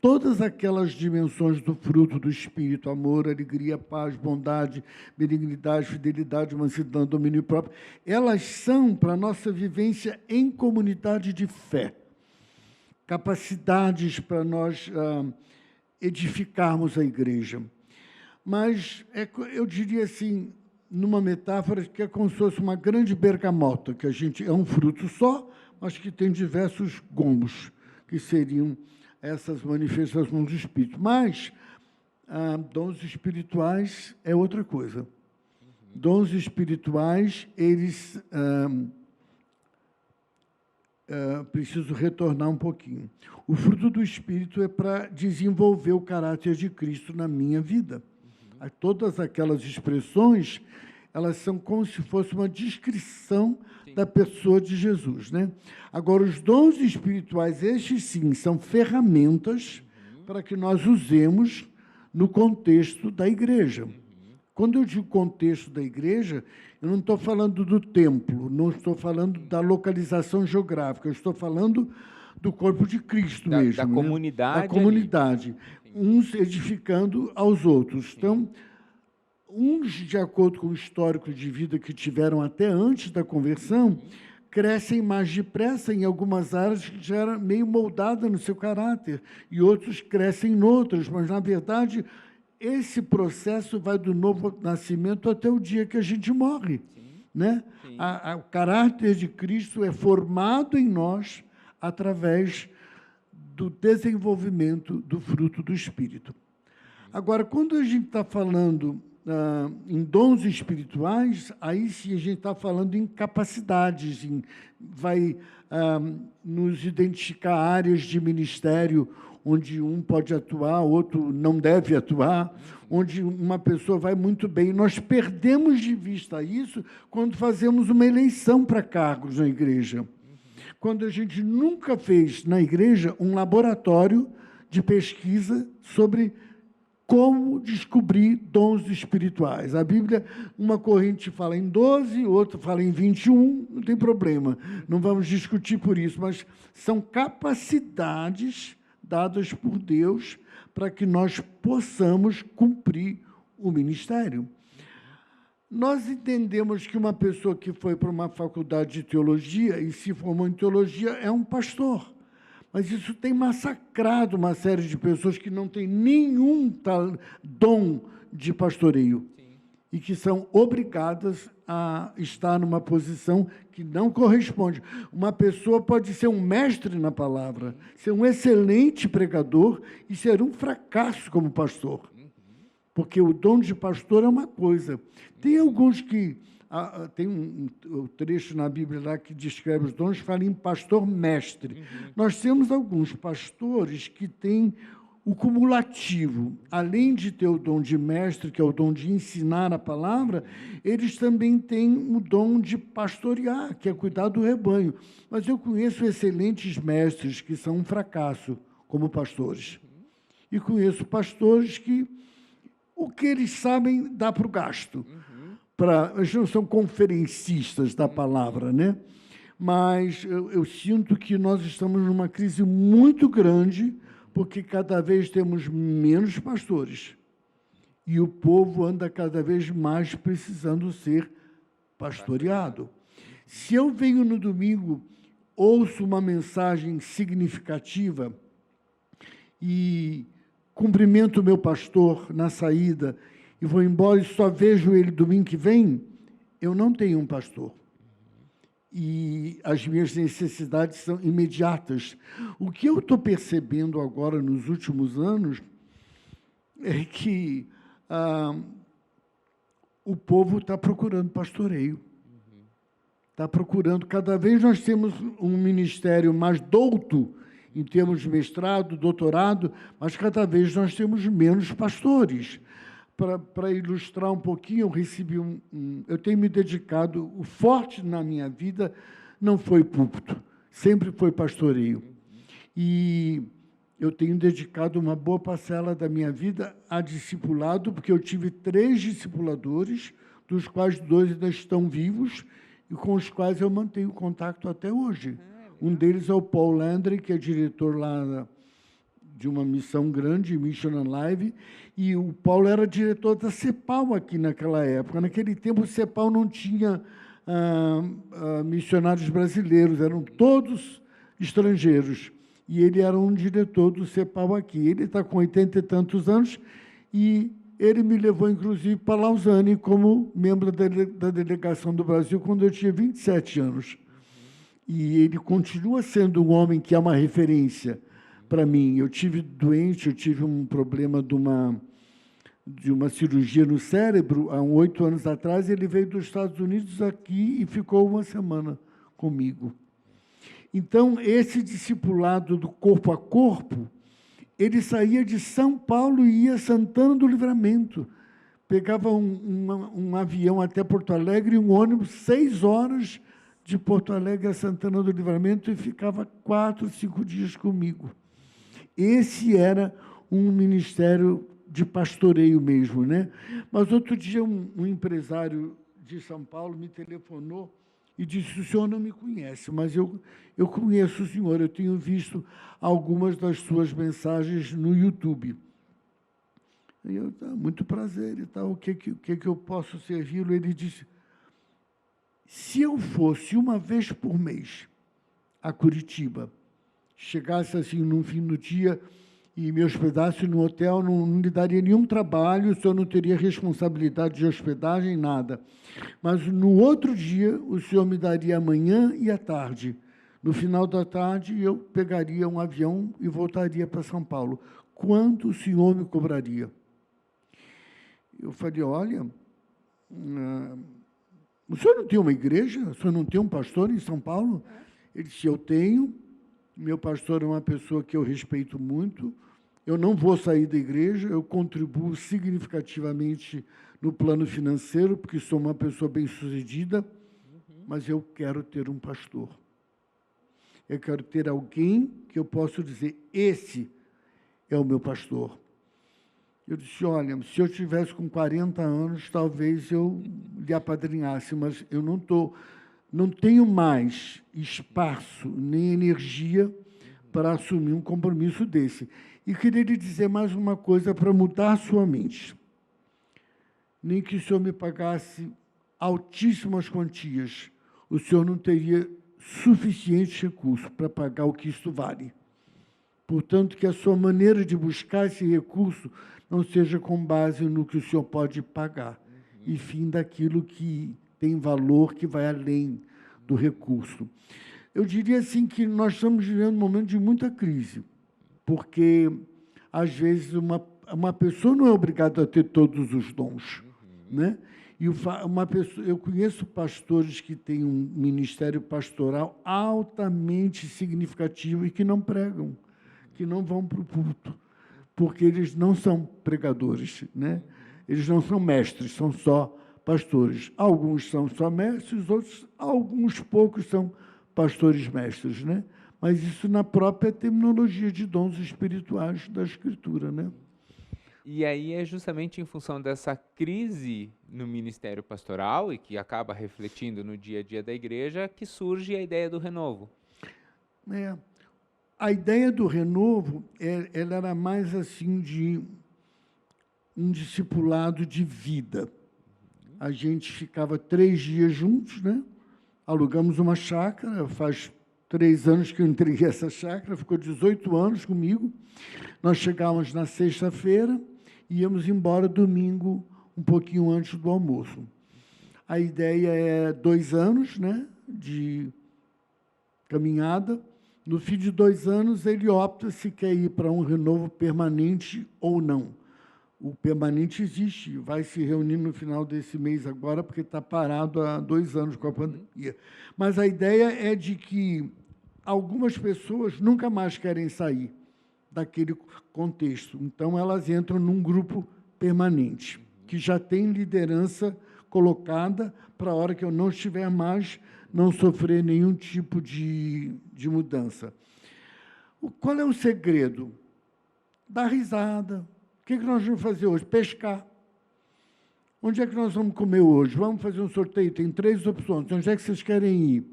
Todas aquelas dimensões do fruto do Espírito, amor, alegria, paz, bondade, benignidade, fidelidade, mansidão, domínio próprio, elas são para a nossa vivência em comunidade de fé. Capacidades para nós edificarmos a igreja. Mas eu diria assim, numa metáfora, que é como se fosse uma grande bergamota, que é um fruto só, mas que tem diversos gomos, que seriam essas manifestações do Espírito. Mas dons espirituais é outra coisa. Dons espirituais, eles... preciso retornar um pouquinho. O fruto do Espírito é para desenvolver o caráter de Cristo na minha vida. Todas aquelas expressões, elas são como se fosse uma descrição da pessoa de Jesus, né? Agora, os dons espirituais, estes sim, são ferramentas para que nós usemos no contexto da igreja. Quando eu digo contexto da igreja, eu não estou falando do templo, não estou falando da localização geográfica, eu estou falando do corpo de Cristo mesmo. Da comunidade. Da comunidade. Uns edificando aos outros. Então, uns, de acordo com o histórico de vida que tiveram até antes da conversão, crescem mais depressa em algumas áreas que já era meio moldada no seu caráter, e outros crescem em outras, mas, na verdade, esse processo vai do novo nascimento até o dia que a gente morre. Sim. Né? Sim. O caráter de Cristo é formado em nós através do desenvolvimento do fruto do Espírito. Agora, quando a gente está falando em dons espirituais, aí sim a gente está falando em capacidades, vai nos identificar áreas de ministério onde um pode atuar, outro não deve atuar, onde uma pessoa vai muito bem. Nós perdemos de vista isso quando fazemos uma eleição para cargos na igreja. Quando a gente nunca fez na igreja um laboratório de pesquisa sobre como descobrir dons espirituais. A Bíblia, uma corrente fala em 12, outra fala em 21, não tem problema, não vamos discutir por isso, mas são capacidades dadas por Deus para que nós possamos cumprir o ministério. Nós entendemos que uma pessoa que foi para uma faculdade de teologia e se formou em teologia é um pastor. Mas isso tem massacrado uma série de pessoas que não têm nenhum dom de pastoreio. Sim. E que são obrigadas a estar numa posição que não corresponde. Uma pessoa pode ser um mestre na palavra, ser um excelente pregador e ser um fracasso como pastor. Porque o dom de pastor é uma coisa. Tem alguns que... tem um trecho na Bíblia lá que descreve os dons, fala em pastor-mestre. Nós temos alguns pastores que têm o cumulativo. Além de ter o dom de mestre, que é o dom de ensinar a palavra, eles também têm o dom de pastorear, que é cuidar do rebanho. Mas eu conheço excelentes mestres que são um fracasso como pastores. E conheço pastores que o que eles sabem dá para o gasto. Eles não são conferencistas da palavra, né? Mas eu sinto que nós estamos numa crise muito grande, porque cada vez temos menos pastores. E o povo anda cada vez mais precisando ser pastoreado. Se eu venho no domingo, ouço uma mensagem significativa e cumprimento o meu pastor na saída e vou embora e só vejo ele domingo que vem, eu não tenho um pastor. E as minhas necessidades são imediatas. O que eu estou percebendo agora, nos últimos anos, é que o povo está procurando pastoreio. Está procurando. Cada vez nós temos um ministério mais douto, em termos de mestrado, doutorado, mas cada vez nós temos menos pastores. Para ilustrar um pouquinho, eu recebi eu tenho me dedicado, o forte na minha vida não foi púlpito, sempre foi pastoreio. E eu tenho dedicado uma boa parcela da minha vida a discipulado, porque eu tive 3 discipuladores, dos quais 2 ainda estão vivos, e com os quais eu mantenho contato até hoje. Um deles é o Paul Landry, que é diretor lá de uma missão grande, Mission Alive, e o Paulo era diretor da CEPAL aqui naquela época. Naquele tempo, o CEPAL não tinha missionários brasileiros, eram todos estrangeiros. E ele era um diretor do CEPAL aqui. Ele está com 80 e tantos anos e ele me levou, inclusive, para Lausanne como membro da delegação do Brasil quando eu tinha 27 anos. E ele continua sendo um homem que é uma referência para mim. Eu tive doente, eu tive um problema de uma cirurgia no cérebro há 8 anos atrás. Ele veio dos Estados Unidos aqui e ficou uma semana comigo. Então, esse discipulado do corpo a corpo, ele saía de São Paulo e ia a Santana do Livramento. Pegava um avião até Porto Alegre e um ônibus, 6 horas de Porto Alegre a Santana do Livramento, e ficava 4, 5 dias comigo. Esse era um ministério de pastoreio mesmo, né? Mas outro dia um empresário de São Paulo me telefonou e disse: o senhor não me conhece, mas eu conheço o senhor, eu tenho visto algumas das suas mensagens no YouTube. E eu, muito prazer e tal, o que eu posso servi-lo? Ele disse: se eu fosse uma vez por mês a Curitiba, chegasse assim no fim do dia e me hospedasse no hotel, não lhe daria nenhum trabalho, o senhor não teria responsabilidade de hospedagem, nada. Mas no outro dia, o senhor me daria a manhã e a tarde. No final da tarde, eu pegaria um avião e voltaria para São Paulo. Quanto o senhor me cobraria? Eu falei: olha, o senhor não tem uma igreja? O senhor não tem um pastor em São Paulo? Ele disse: eu tenho. Meu pastor é uma pessoa que eu respeito muito. Eu não vou sair da igreja, eu contribuo significativamente no plano financeiro, porque sou uma pessoa bem-sucedida, mas eu quero ter um pastor. Eu quero ter alguém que eu possa dizer: esse é o meu pastor. Eu disse: olha, se eu tivesse com 40 anos, talvez eu lhe apadrinhasse, mas eu não tenho mais espaço nem energia para assumir um compromisso desse. E queria lhe dizer mais uma coisa para mudar a sua mente. Nem que o senhor me pagasse altíssimas quantias, o senhor não teria suficiente recurso para pagar o que isto vale. Portanto, que a sua maneira de buscar esse recurso não seja com base no que o senhor pode pagar, e sim daquilo que tem valor, que vai além do recurso. Eu diria assim que nós estamos vivendo um momento de muita crise, porque, às vezes, uma pessoa não é obrigada a ter todos os dons, né? E eu conheço pastores que têm um ministério pastoral altamente significativo e que não pregam, que não vão para o púlpito, porque eles não são pregadores, né? Eles não são mestres, são só pastores. Alguns são só mestres, outros, alguns poucos são pastores mestres, né? Mas isso na própria terminologia de dons espirituais da Escritura, né? E aí é justamente em função dessa crise no ministério pastoral, e que acaba refletindo no dia a dia da igreja, que surge a ideia do renovo. A ideia do renovo, ela era mais assim de um discipulado de vida. A gente ficava 3 dias juntos, né? Alugamos uma chácara, faz 3 anos que eu entreguei essa chácara, ficou 18 anos comigo. Nós chegávamos na sexta-feira e íamos embora domingo, um pouquinho antes do almoço. A ideia é 2 anos, né, de caminhada. No fim de 2 anos, ele opta se quer ir para um renovo permanente ou não. O permanente existe, vai se reunir no final desse mês agora, porque está parado há 2 anos com a pandemia. Mas a ideia é de que algumas pessoas nunca mais querem sair daquele contexto. Então, elas entram num grupo permanente, que já tem liderança colocada para a hora que eu não estiver mais, não sofrer nenhum tipo de mudança. Qual é o segredo? Dar risada. O que nós vamos fazer hoje? Pescar. Onde é que nós vamos comer hoje? Vamos fazer um sorteio, tem 3 opções. Onde é que vocês querem ir?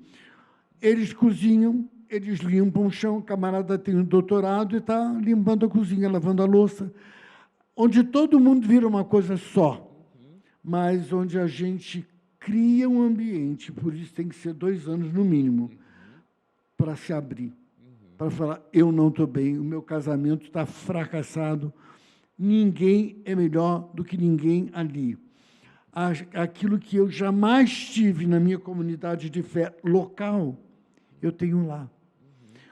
Eles cozinham, eles limpam o chão, o camarada tem um doutorado e está limpando a cozinha, lavando a louça. Onde todo mundo vira uma coisa só, mas onde a gente cria um ambiente, por isso tem que ser 2 anos no mínimo, para se abrir, para falar: eu não estou bem, o meu casamento está fracassado, ninguém é melhor do que ninguém ali. Aquilo que eu jamais tive na minha comunidade de fé local, eu tenho lá.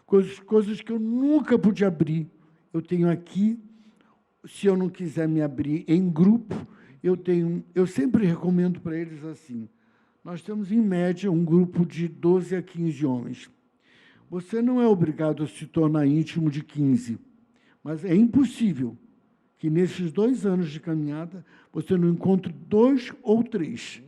Coisas que eu nunca pude abrir, eu tenho aqui. Se eu não quiser me abrir em grupo, eu sempre recomendo para eles assim, nós temos, em média, um grupo de 12 a 15 homens. Você não é obrigado a se tornar íntimo de 15, mas é impossível que, nesses 2 anos de caminhada, você não encontre 2 ou 3,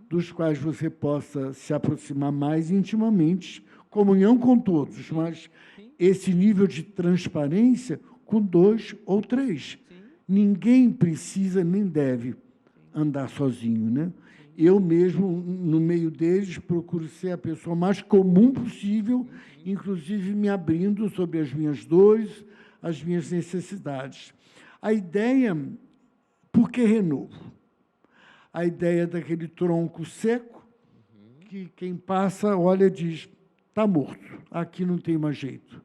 dos quais você possa se aproximar mais intimamente, comunhão com todos, mas esse nível de transparência com 2 ou 3. Ninguém precisa nem deve andar sozinho, né? Eu mesmo, no meio deles, procuro ser a pessoa mais comum possível, inclusive me abrindo sobre as minhas dores, as minhas necessidades. A ideia, por que renovo? A ideia daquele tronco seco, que quem passa olha e diz, está morto, aqui não tem mais jeito.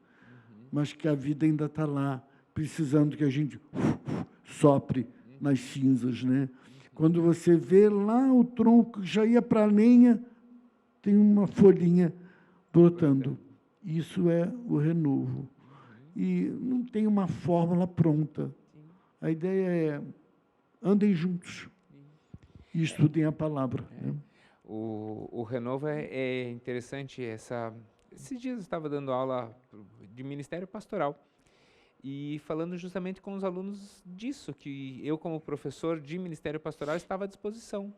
Mas que a vida ainda está lá, precisando que a gente sopre nas cinzas, né? Quando você vê lá o tronco que já ia para a lenha, tem uma folhinha brotando. Isso é o renovo. E não tem uma fórmula pronta. A ideia é, andem juntos e estudem a palavra. Né? O renovo é interessante. Esses dias eu estava dando aula de ministério pastoral e falando justamente com os alunos disso, que eu, como professor de ministério pastoral, estava à disposição.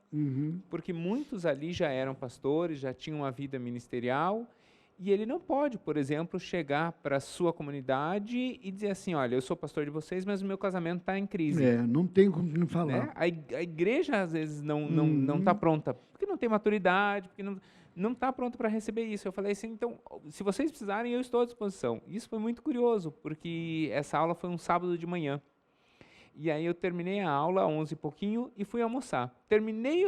Porque muitos ali já eram pastores, já tinham uma vida ministerial, e ele não pode, por exemplo, chegar para a sua comunidade e dizer assim, olha, eu sou pastor de vocês, mas o meu casamento está em crise. Não tem como falar. Né? A igreja, às vezes, não está pronta, porque não tem maturidade, porque não está pronto para receber isso. Eu falei assim, então, se vocês precisarem, eu estou à disposição. Isso foi muito curioso, porque essa aula foi um sábado de manhã. E aí eu terminei a aula, 11 e pouquinho, e fui almoçar. Terminei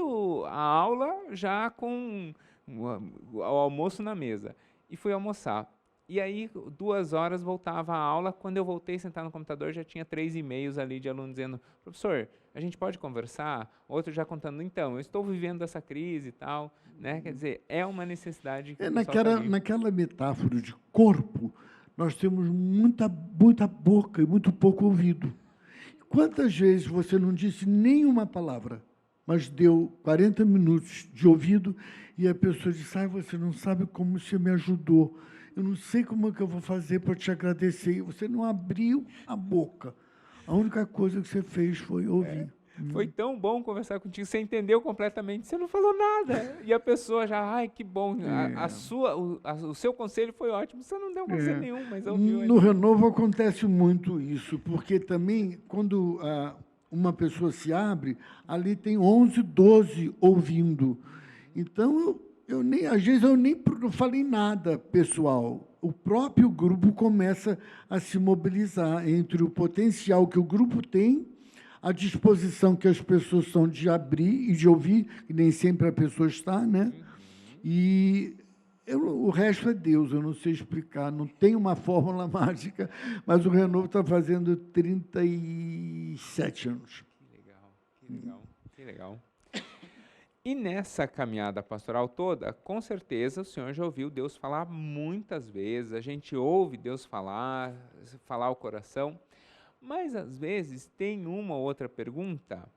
a aula já com o almoço na mesa. E fui almoçar. E aí, 2 horas, voltava a aula. Quando eu voltei a sentar no computador, já tinha 3 e-mails ali de aluno dizendo, professor, a gente pode conversar? Outro já contando, então, eu estou vivendo essa crise e tal. Né? Quer dizer, é uma necessidade que naquela metáfora de corpo, nós temos muita boca e muito pouco ouvido. Quantas vezes você não disse nenhuma palavra, mas deu 40 minutos de ouvido e a pessoa disse, você não sabe como você me ajudou. Eu não sei como é que eu vou fazer para te agradecer. E você não abriu a boca. A única coisa que você fez foi ouvir. Foi tão bom conversar contigo, você entendeu completamente, você não falou nada. E a pessoa já, que bom, o seu conselho foi ótimo, você não deu conselho nenhum, mas ouviu. No Renovo acontece muito isso, porque também, quando uma pessoa se abre, ali tem 11, 12 ouvindo. Então, às vezes eu nem não falei nada pessoal. O próprio grupo começa a se mobilizar entre o potencial que o grupo tem, a disposição que as pessoas estão de abrir e de ouvir, que nem sempre a pessoa está, né? E o resto é Deus, eu não sei explicar, não tem uma fórmula mágica, mas o Renovo está fazendo 37 anos. Que legal. E nessa caminhada pastoral toda, com certeza o senhor já ouviu Deus falar muitas vezes, a gente ouve Deus falar ao coração, mas às vezes tem uma ou outra pergunta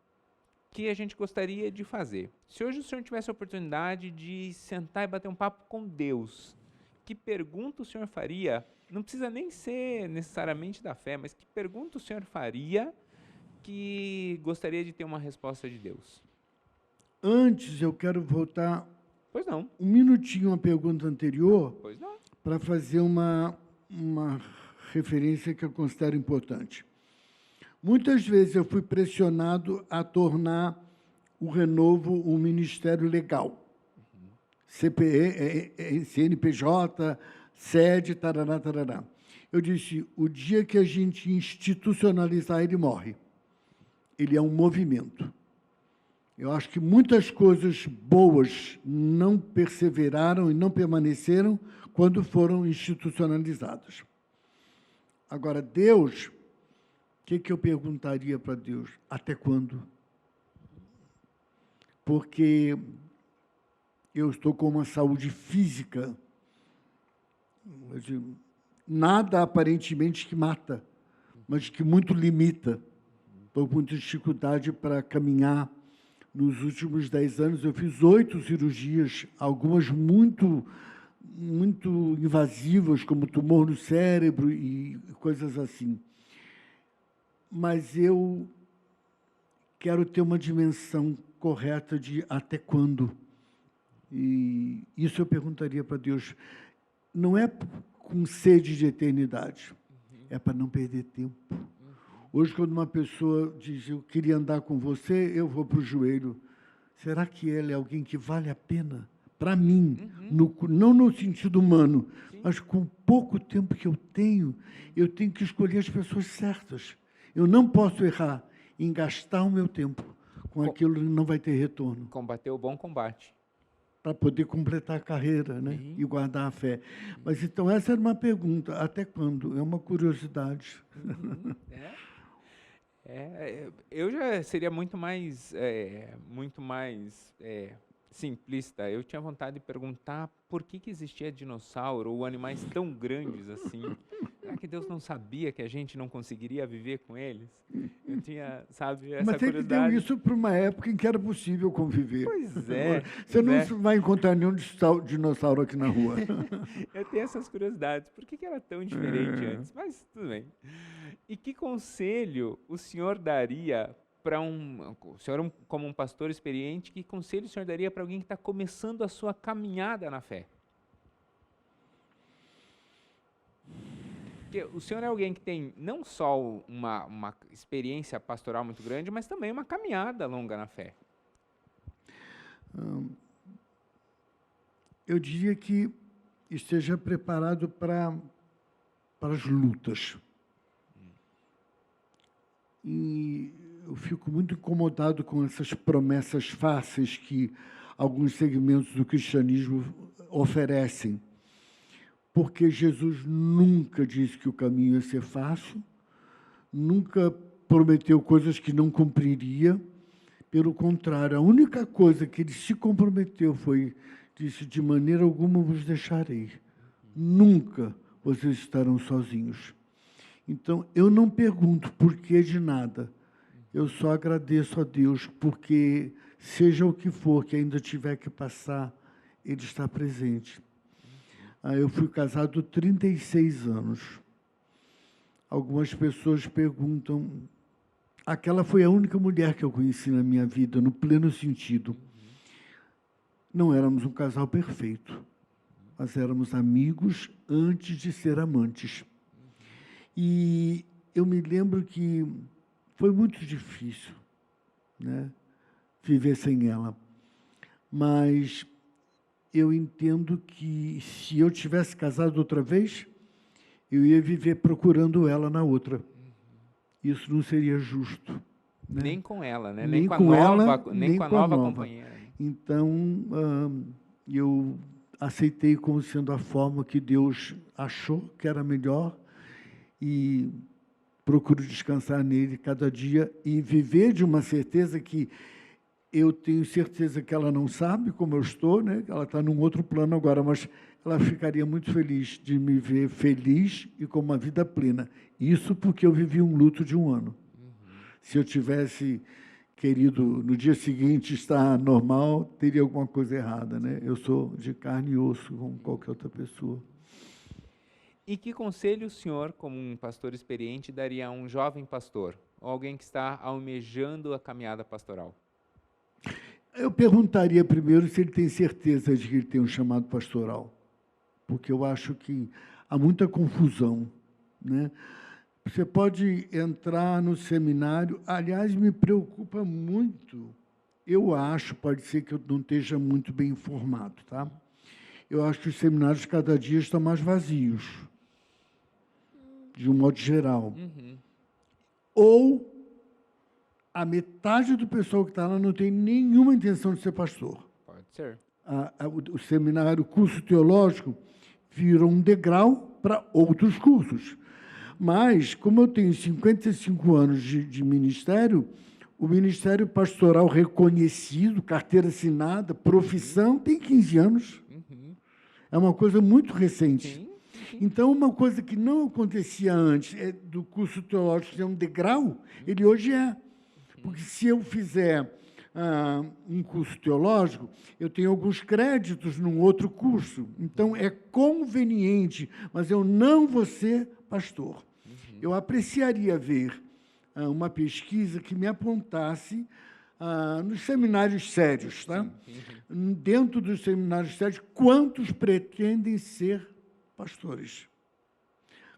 que a gente gostaria de fazer. Se hoje o senhor tivesse a oportunidade de sentar e bater um papo com Deus, que pergunta o senhor faria? Não precisa nem ser necessariamente da fé, mas que pergunta o senhor faria que gostaria de ter uma resposta de Deus? Antes, eu quero voltar Pois não. um minutinho à pergunta anterior Pois não. para fazer uma referência que eu considero importante. Muitas vezes eu fui pressionado a tornar o Renovo um ministério legal. CPE, CNPJ, sede, tarará, tarará. Eu disse, o dia que a gente institucionalizar, ele morre. Ele é um movimento. Eu acho que muitas coisas boas não perseveraram e não permaneceram quando foram institucionalizadas. Agora, Deus que eu perguntaria para Deus? Até quando? Porque eu estou com uma saúde física, nada aparentemente que mata, mas que muito limita. Estou com muita dificuldade para caminhar. Nos últimos 10 anos, eu fiz 8 cirurgias, algumas muito invasivas, como tumor no cérebro e coisas assim. Mas eu quero ter uma dimensão correta de até quando. E isso eu perguntaria para Deus. Não é com sede de eternidade, é para não perder tempo. Hoje, quando uma pessoa diz, eu queria andar com você, eu vou para o joelho. Será que ela é alguém que vale a pena? Para mim, não no sentido humano, mas com pouco tempo que eu tenho que escolher as pessoas certas. Eu não posso errar em gastar o meu tempo com aquilo que não vai ter retorno. Combater o bom combate. Para poder completar a carreira, né? E guardar a fé. Mas, então, essa era uma pergunta. Até quando? É uma curiosidade. Eu já seria muito mais simplista. Eu tinha vontade de perguntar por que existia dinossauro ou animais tão grandes assim. Será que Deus não sabia que a gente não conseguiria viver com eles? Eu tinha, sabe, essa Mas ele curiosidade. deu isso para uma época em que era possível conviver. Pois é. Você não vai encontrar nenhum dinossauro aqui na rua. Eu tenho essas curiosidades. Por que era tão diferente antes? Mas tudo bem. E que conselho o senhor daria para o senhor, como um pastor experiente, que conselho o senhor daria para alguém que está começando a sua caminhada na fé? Porque o senhor é alguém que tem não só uma experiência pastoral muito grande, mas também uma caminhada longa na fé. Eu diria que esteja preparado para as lutas. E eu fico muito incomodado com essas promessas fáceis que alguns segmentos do cristianismo oferecem. Porque Jesus nunca disse que o caminho ia ser fácil, nunca prometeu coisas que não cumpriria. Pelo contrário, a única coisa que ele se comprometeu foi, disse, de maneira alguma vos deixarei. Nunca vocês estarão sozinhos. Então, eu não pergunto porquê de nada. Eu só agradeço a Deus, porque seja o que for que ainda tiver que passar, Ele está presente. Eu fui casado 36 anos. Algumas pessoas perguntam... Aquela foi a única mulher que eu conheci na minha vida, no pleno sentido. Não éramos um casal perfeito, mas éramos amigos antes de ser amantes. E eu me lembro que foi muito difícil, né, viver sem ela. Mas eu entendo que, se eu tivesse casado outra vez, eu ia viver procurando ela na outra. Isso não seria justo. Né? Nem com ela, né? Nem com a nova companheira. Então, eu aceitei como sendo a forma que Deus achou que era melhor e procuro descansar nele cada dia e viver de uma certeza que eu tenho certeza que ela não sabe como eu estou, né? Ela está num outro plano agora, mas ela ficaria muito feliz de me ver feliz e com uma vida plena. Isso porque eu vivi um luto de 1 ano. Se eu tivesse querido, no dia seguinte, estar normal, teria alguma coisa errada, né? Eu sou de carne e osso, como qualquer outra pessoa. E que conselho o senhor, como um pastor experiente, daria a um jovem pastor, ou alguém que está almejando a caminhada pastoral? Eu perguntaria primeiro se ele tem certeza de que ele tem um chamado pastoral, porque eu acho que há muita confusão, né? Você pode entrar no seminário, aliás, me preocupa muito, eu acho, pode ser que eu não esteja muito bem informado, tá? Eu acho que os seminários cada dia estão mais vazios, de um modo geral. Ou a metade do pessoal que está lá não tem nenhuma intenção de ser pastor. Pode ser. O seminário, o curso teológico, virou um degrau para outros cursos. Mas, como eu tenho 55 anos de ministério, o ministério pastoral reconhecido, carteira assinada, profissão, tem 15 anos. É uma coisa muito recente. Sim. Então, uma coisa que não acontecia antes do curso teológico ser um degrau, ele hoje é. Porque se eu fizer um curso teológico, eu tenho alguns créditos num outro curso. Então, é conveniente, mas eu não vou ser pastor. Eu apreciaria ver uma pesquisa que me apontasse nos seminários sérios, tá? Dentro dos seminários sérios, quantos pretendem ser pastores?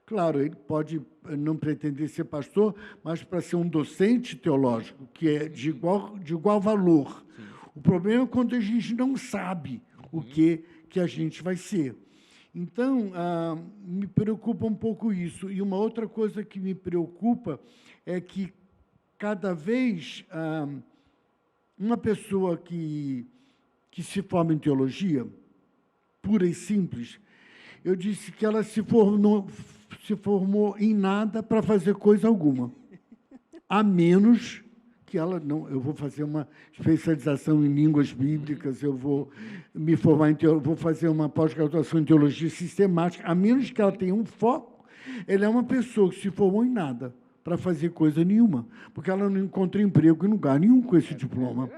Claro, ele pode não pretender ser pastor, mas para ser um docente teológico, que é de igual valor. Sim. O problema é quando a gente não sabe o que a gente vai ser. Então, me preocupa um pouco isso. E uma outra coisa que me preocupa é que, cada vez, uma pessoa que se forma em teologia, pura e simples, eu disse que ela se formou em nada para fazer coisa alguma, a menos que ela não. Eu vou fazer uma especialização em línguas bíblicas, eu vou me formar vou fazer uma pós-graduação em teologia sistemática, a menos que ela tenha um foco. Ela é uma pessoa que se formou em nada para fazer coisa nenhuma, porque ela não encontra emprego em lugar nenhum com esse diploma.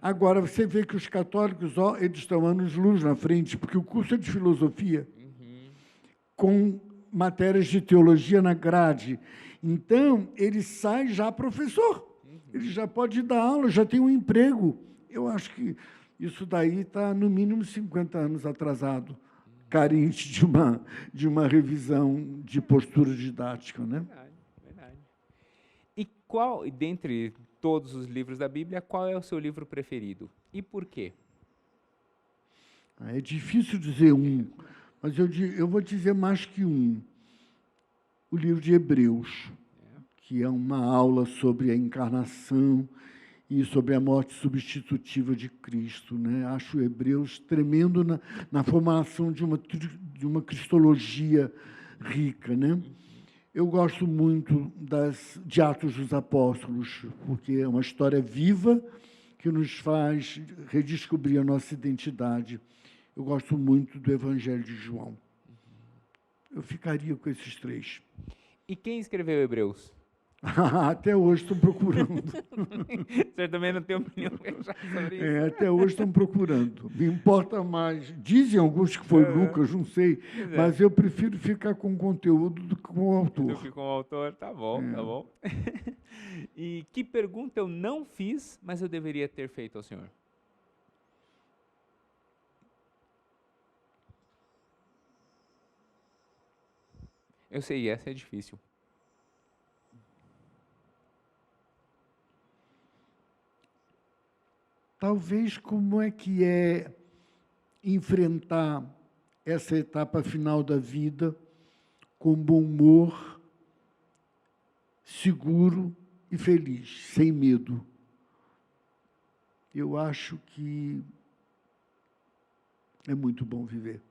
Agora, você vê que os católicos, eles estão anos-luz na frente, porque o curso é de filosofia, com matérias de teologia na grade. Então, ele sai já professor. Ele já pode dar aula, já tem um emprego. Eu acho que isso daí está, no mínimo, 50 anos atrasado, carente de uma revisão de postura didática, né? Verdade. E qual, dentre todos os livros da Bíblia, qual é o seu livro preferido? E por quê? É difícil dizer um, mas eu vou dizer mais que um. O livro de Hebreus, que é uma aula sobre a encarnação e sobre a morte substitutiva de Cristo, né? Acho Hebreus tremendo na formação de uma cristologia rica, né? Eu gosto muito de Atos dos Apóstolos, porque é uma história viva que nos faz redescobrir a nossa identidade. Eu gosto muito do Evangelho de João. Eu ficaria com esses 3. E quem escreveu Hebreus? Até hoje estão procurando. O senhor também não tem opinião sobre isso? Até hoje estão procurando. Me importa mais. Dizem alguns que foi Lucas, não sei, mas eu prefiro ficar com o conteúdo do que com o autor. Do que com o autor, tá bom, tá bom. E que pergunta eu não fiz, mas eu deveria ter feito ao senhor? Eu sei, essa é difícil. Talvez como é que é enfrentar essa etapa final da vida com bom humor, seguro e feliz, sem medo. Eu acho que é muito bom viver.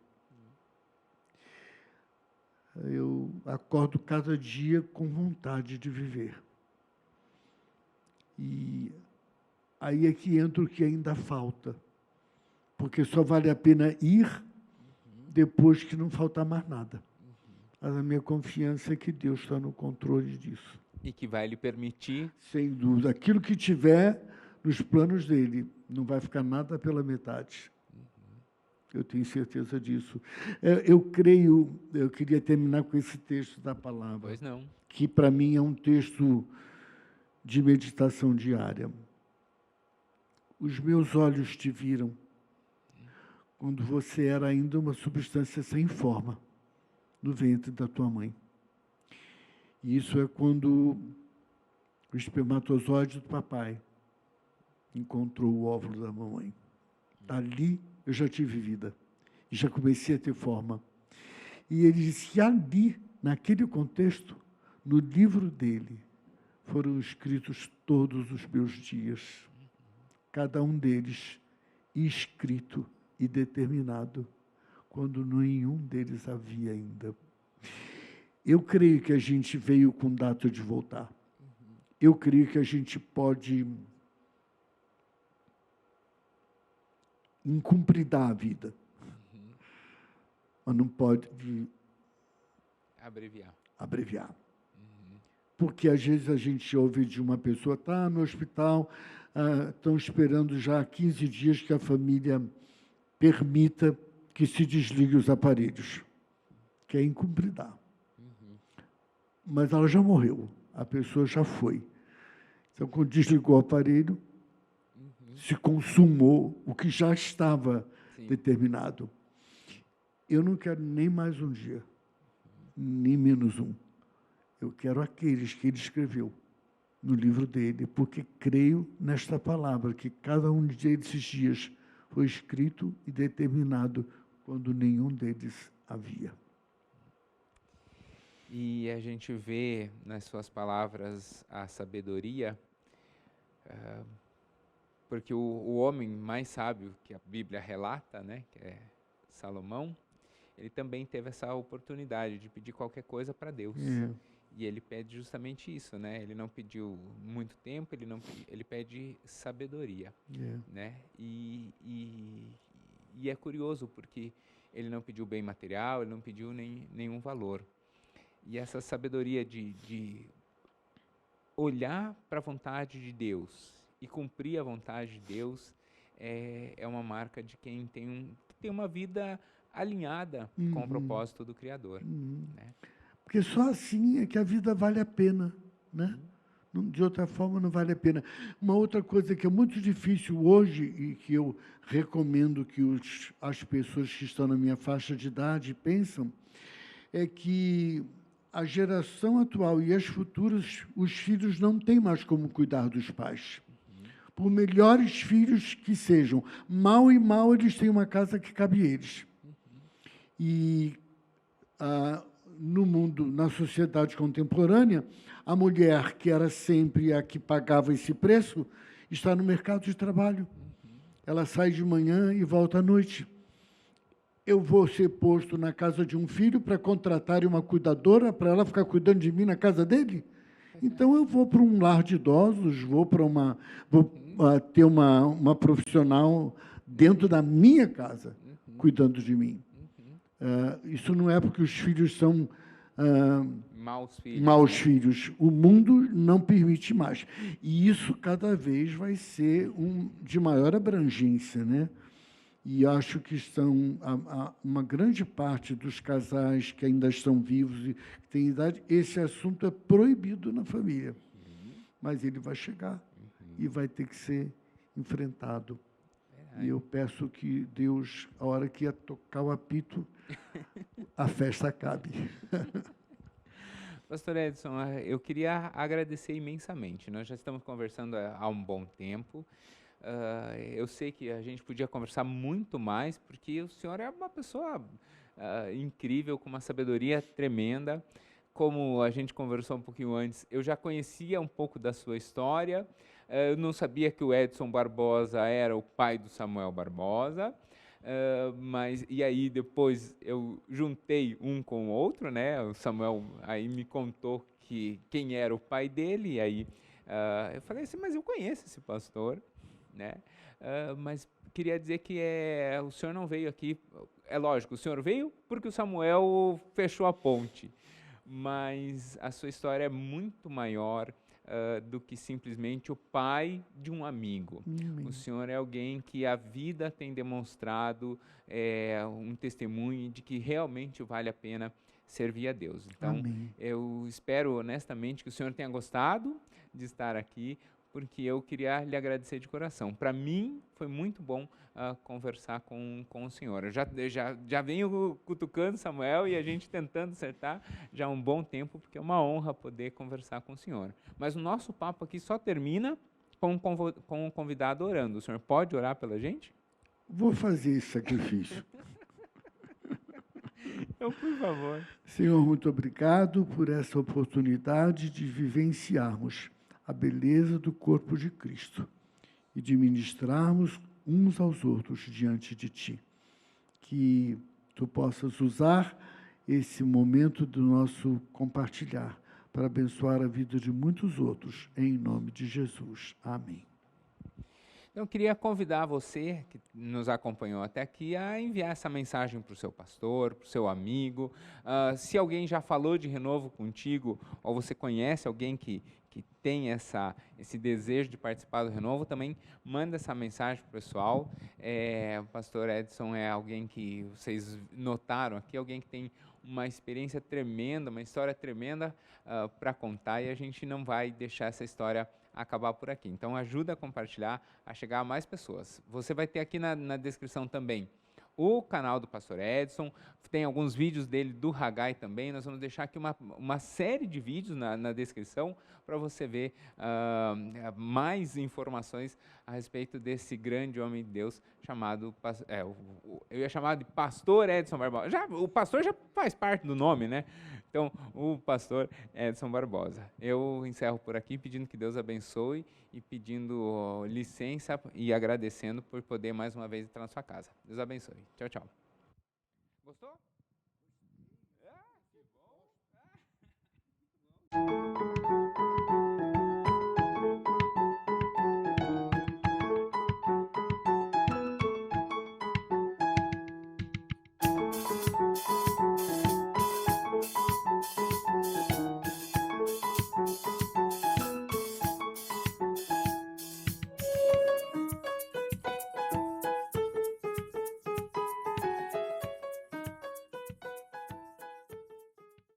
Eu acordo cada dia com vontade de viver. E aí é que entra o que ainda falta, porque só vale a pena ir depois que não faltar mais nada. Mas a minha confiança é que Deus está no controle disso. E que vai lhe permitir... Sem dúvida. Aquilo que tiver nos planos dele, não vai ficar nada pela metade. Eu tenho certeza disso. Eu queria terminar com esse texto da palavra. Pois não. Que, para mim, é um texto de meditação diária. Os meus olhos te viram quando você era ainda uma substância sem forma no ventre da tua mãe. E isso é quando o espermatozoide do papai encontrou o óvulo da mamãe. Ali eu já tive vida e já comecei a ter forma. E ele disse que ali, naquele contexto, no livro dele, foram escritos todos os meus dias, cada um deles escrito e determinado, quando nenhum deles havia ainda. Eu creio que a gente veio com data de voltar. Eu creio que a gente pode incumpridar a vida, mas não pode abreviar. Porque às vezes a gente ouve de uma pessoa, está no hospital, estão esperando já 15 dias que a família permita que se desligue os aparelhos, que é incumpridar. Mas ela já morreu, a pessoa já foi. Então, quando desligou o aparelho, se consumou o que já estava determinado. Eu não quero nem mais um dia, nem menos um. Eu quero aqueles que ele escreveu no livro dele, porque creio nesta palavra, que cada um desses dias foi escrito e determinado quando nenhum deles havia. E a gente vê nas suas palavras a sabedoria, porque o homem mais sábio que a Bíblia relata, né, que é Salomão, ele também teve essa oportunidade de pedir qualquer coisa para Deus. E ele pede justamente isso, né? Ele não pediu muito tempo, ele pede sabedoria, né? E é curioso porque ele não pediu bem material, ele não pediu nenhum valor. E essa sabedoria de olhar para a vontade de Deus e cumprir a vontade de Deus é uma marca de quem tem uma vida alinhada com o propósito do Criador, né? Porque só assim é que a vida vale a pena, né? De outra forma, não vale a pena. Uma outra coisa que é muito difícil hoje e que eu recomendo que as pessoas que estão na minha faixa de idade pensam, é que a geração atual e as futuras, os filhos não têm mais como cuidar dos pais. Por melhores filhos que sejam, mal e mal eles têm uma casa que cabe eles. E no mundo, na sociedade contemporânea, a mulher, que era sempre a que pagava esse preço, está no mercado de trabalho. Ela sai de manhã e volta à noite. Eu vou ser posto na casa de um filho para contratar uma cuidadora para ela ficar cuidando de mim na casa dele? Então, eu vou para um lar de idosos, vou ter uma profissional dentro da minha casa, cuidando de mim. Isso não é porque os filhos são maus filhos. O mundo não permite mais. E isso cada vez vai ser de maior abrangência, né? E acho que uma grande parte dos casais que ainda estão vivos e que têm idade, esse assunto é proibido na família. Mas ele vai chegar e vai ter que ser enfrentado. E eu peço que Deus, a hora que ia tocar o apito, a festa acabe. Pastor Edson, eu queria agradecer imensamente. Nós já estamos conversando há um bom tempo. Eu sei que a gente podia conversar muito mais, porque o senhor é uma pessoa incrível, com uma sabedoria tremenda. Como a gente conversou um pouquinho antes, eu já conhecia um pouco da sua história. Eu não sabia que o Edson Barbosa era o pai do Samuel Barbosa. E aí depois eu juntei um com o outro, né? O Samuel aí me contou quem era o pai dele, e aí eu falei assim, mas eu conheço esse pastor, né? Mas queria dizer que o senhor não veio aqui, é lógico, o senhor veio porque o Samuel fechou a ponte, mas a sua história é muito maior do que simplesmente o pai de um amigo. O senhor é alguém que a vida tem demonstrado um testemunho de que realmente vale a pena servir a Deus. Então, eu espero honestamente que o senhor tenha gostado de estar aqui, porque eu queria lhe agradecer de coração. Para mim, foi muito bom conversar com o senhor. Eu já venho cutucando Samuel e a gente tentando acertar já há um bom tempo, porque é uma honra poder conversar com o senhor. Mas o nosso papo aqui só termina com o convidado orando. O senhor pode orar pela gente? Vou fazer esse sacrifício. Então, por favor. Senhor, muito obrigado por essa oportunidade de vivenciarmos a beleza do corpo de Cristo e de ministrarmos uns aos outros diante de Ti. Que Tu possas usar esse momento do nosso compartilhar, para abençoar a vida de muitos outros, em nome de Jesus. Amém. Então, eu queria convidar você que nos acompanhou até aqui a enviar essa mensagem para o seu pastor, para o seu amigo. Se alguém já falou de renovo contigo, ou você conhece alguém que tem esse desejo de participar do renovo, também manda essa mensagem para o pessoal. O pastor Edson é alguém que vocês notaram aqui, alguém que tem uma experiência tremenda, uma história tremenda para contar, e a gente não vai deixar essa história acabar por aqui. Então ajuda a compartilhar, a chegar a mais pessoas. Você vai ter aqui na descrição também o canal do Pastor Edson, tem alguns vídeos dele do Haggai também. Nós vamos deixar aqui uma série de vídeos na descrição para você ver mais informações a respeito desse grande homem de Deus chamado, eu ia chamar de Pastor Edson Barbosa. O pastor já faz parte do nome, né? Então, o Pastor Edson Barbosa. Eu encerro por aqui pedindo que Deus abençoe e pedindo licença e agradecendo por poder mais uma vez entrar na sua casa. Deus abençoe. Tchau, tchau. Gostou? Ah, que bom.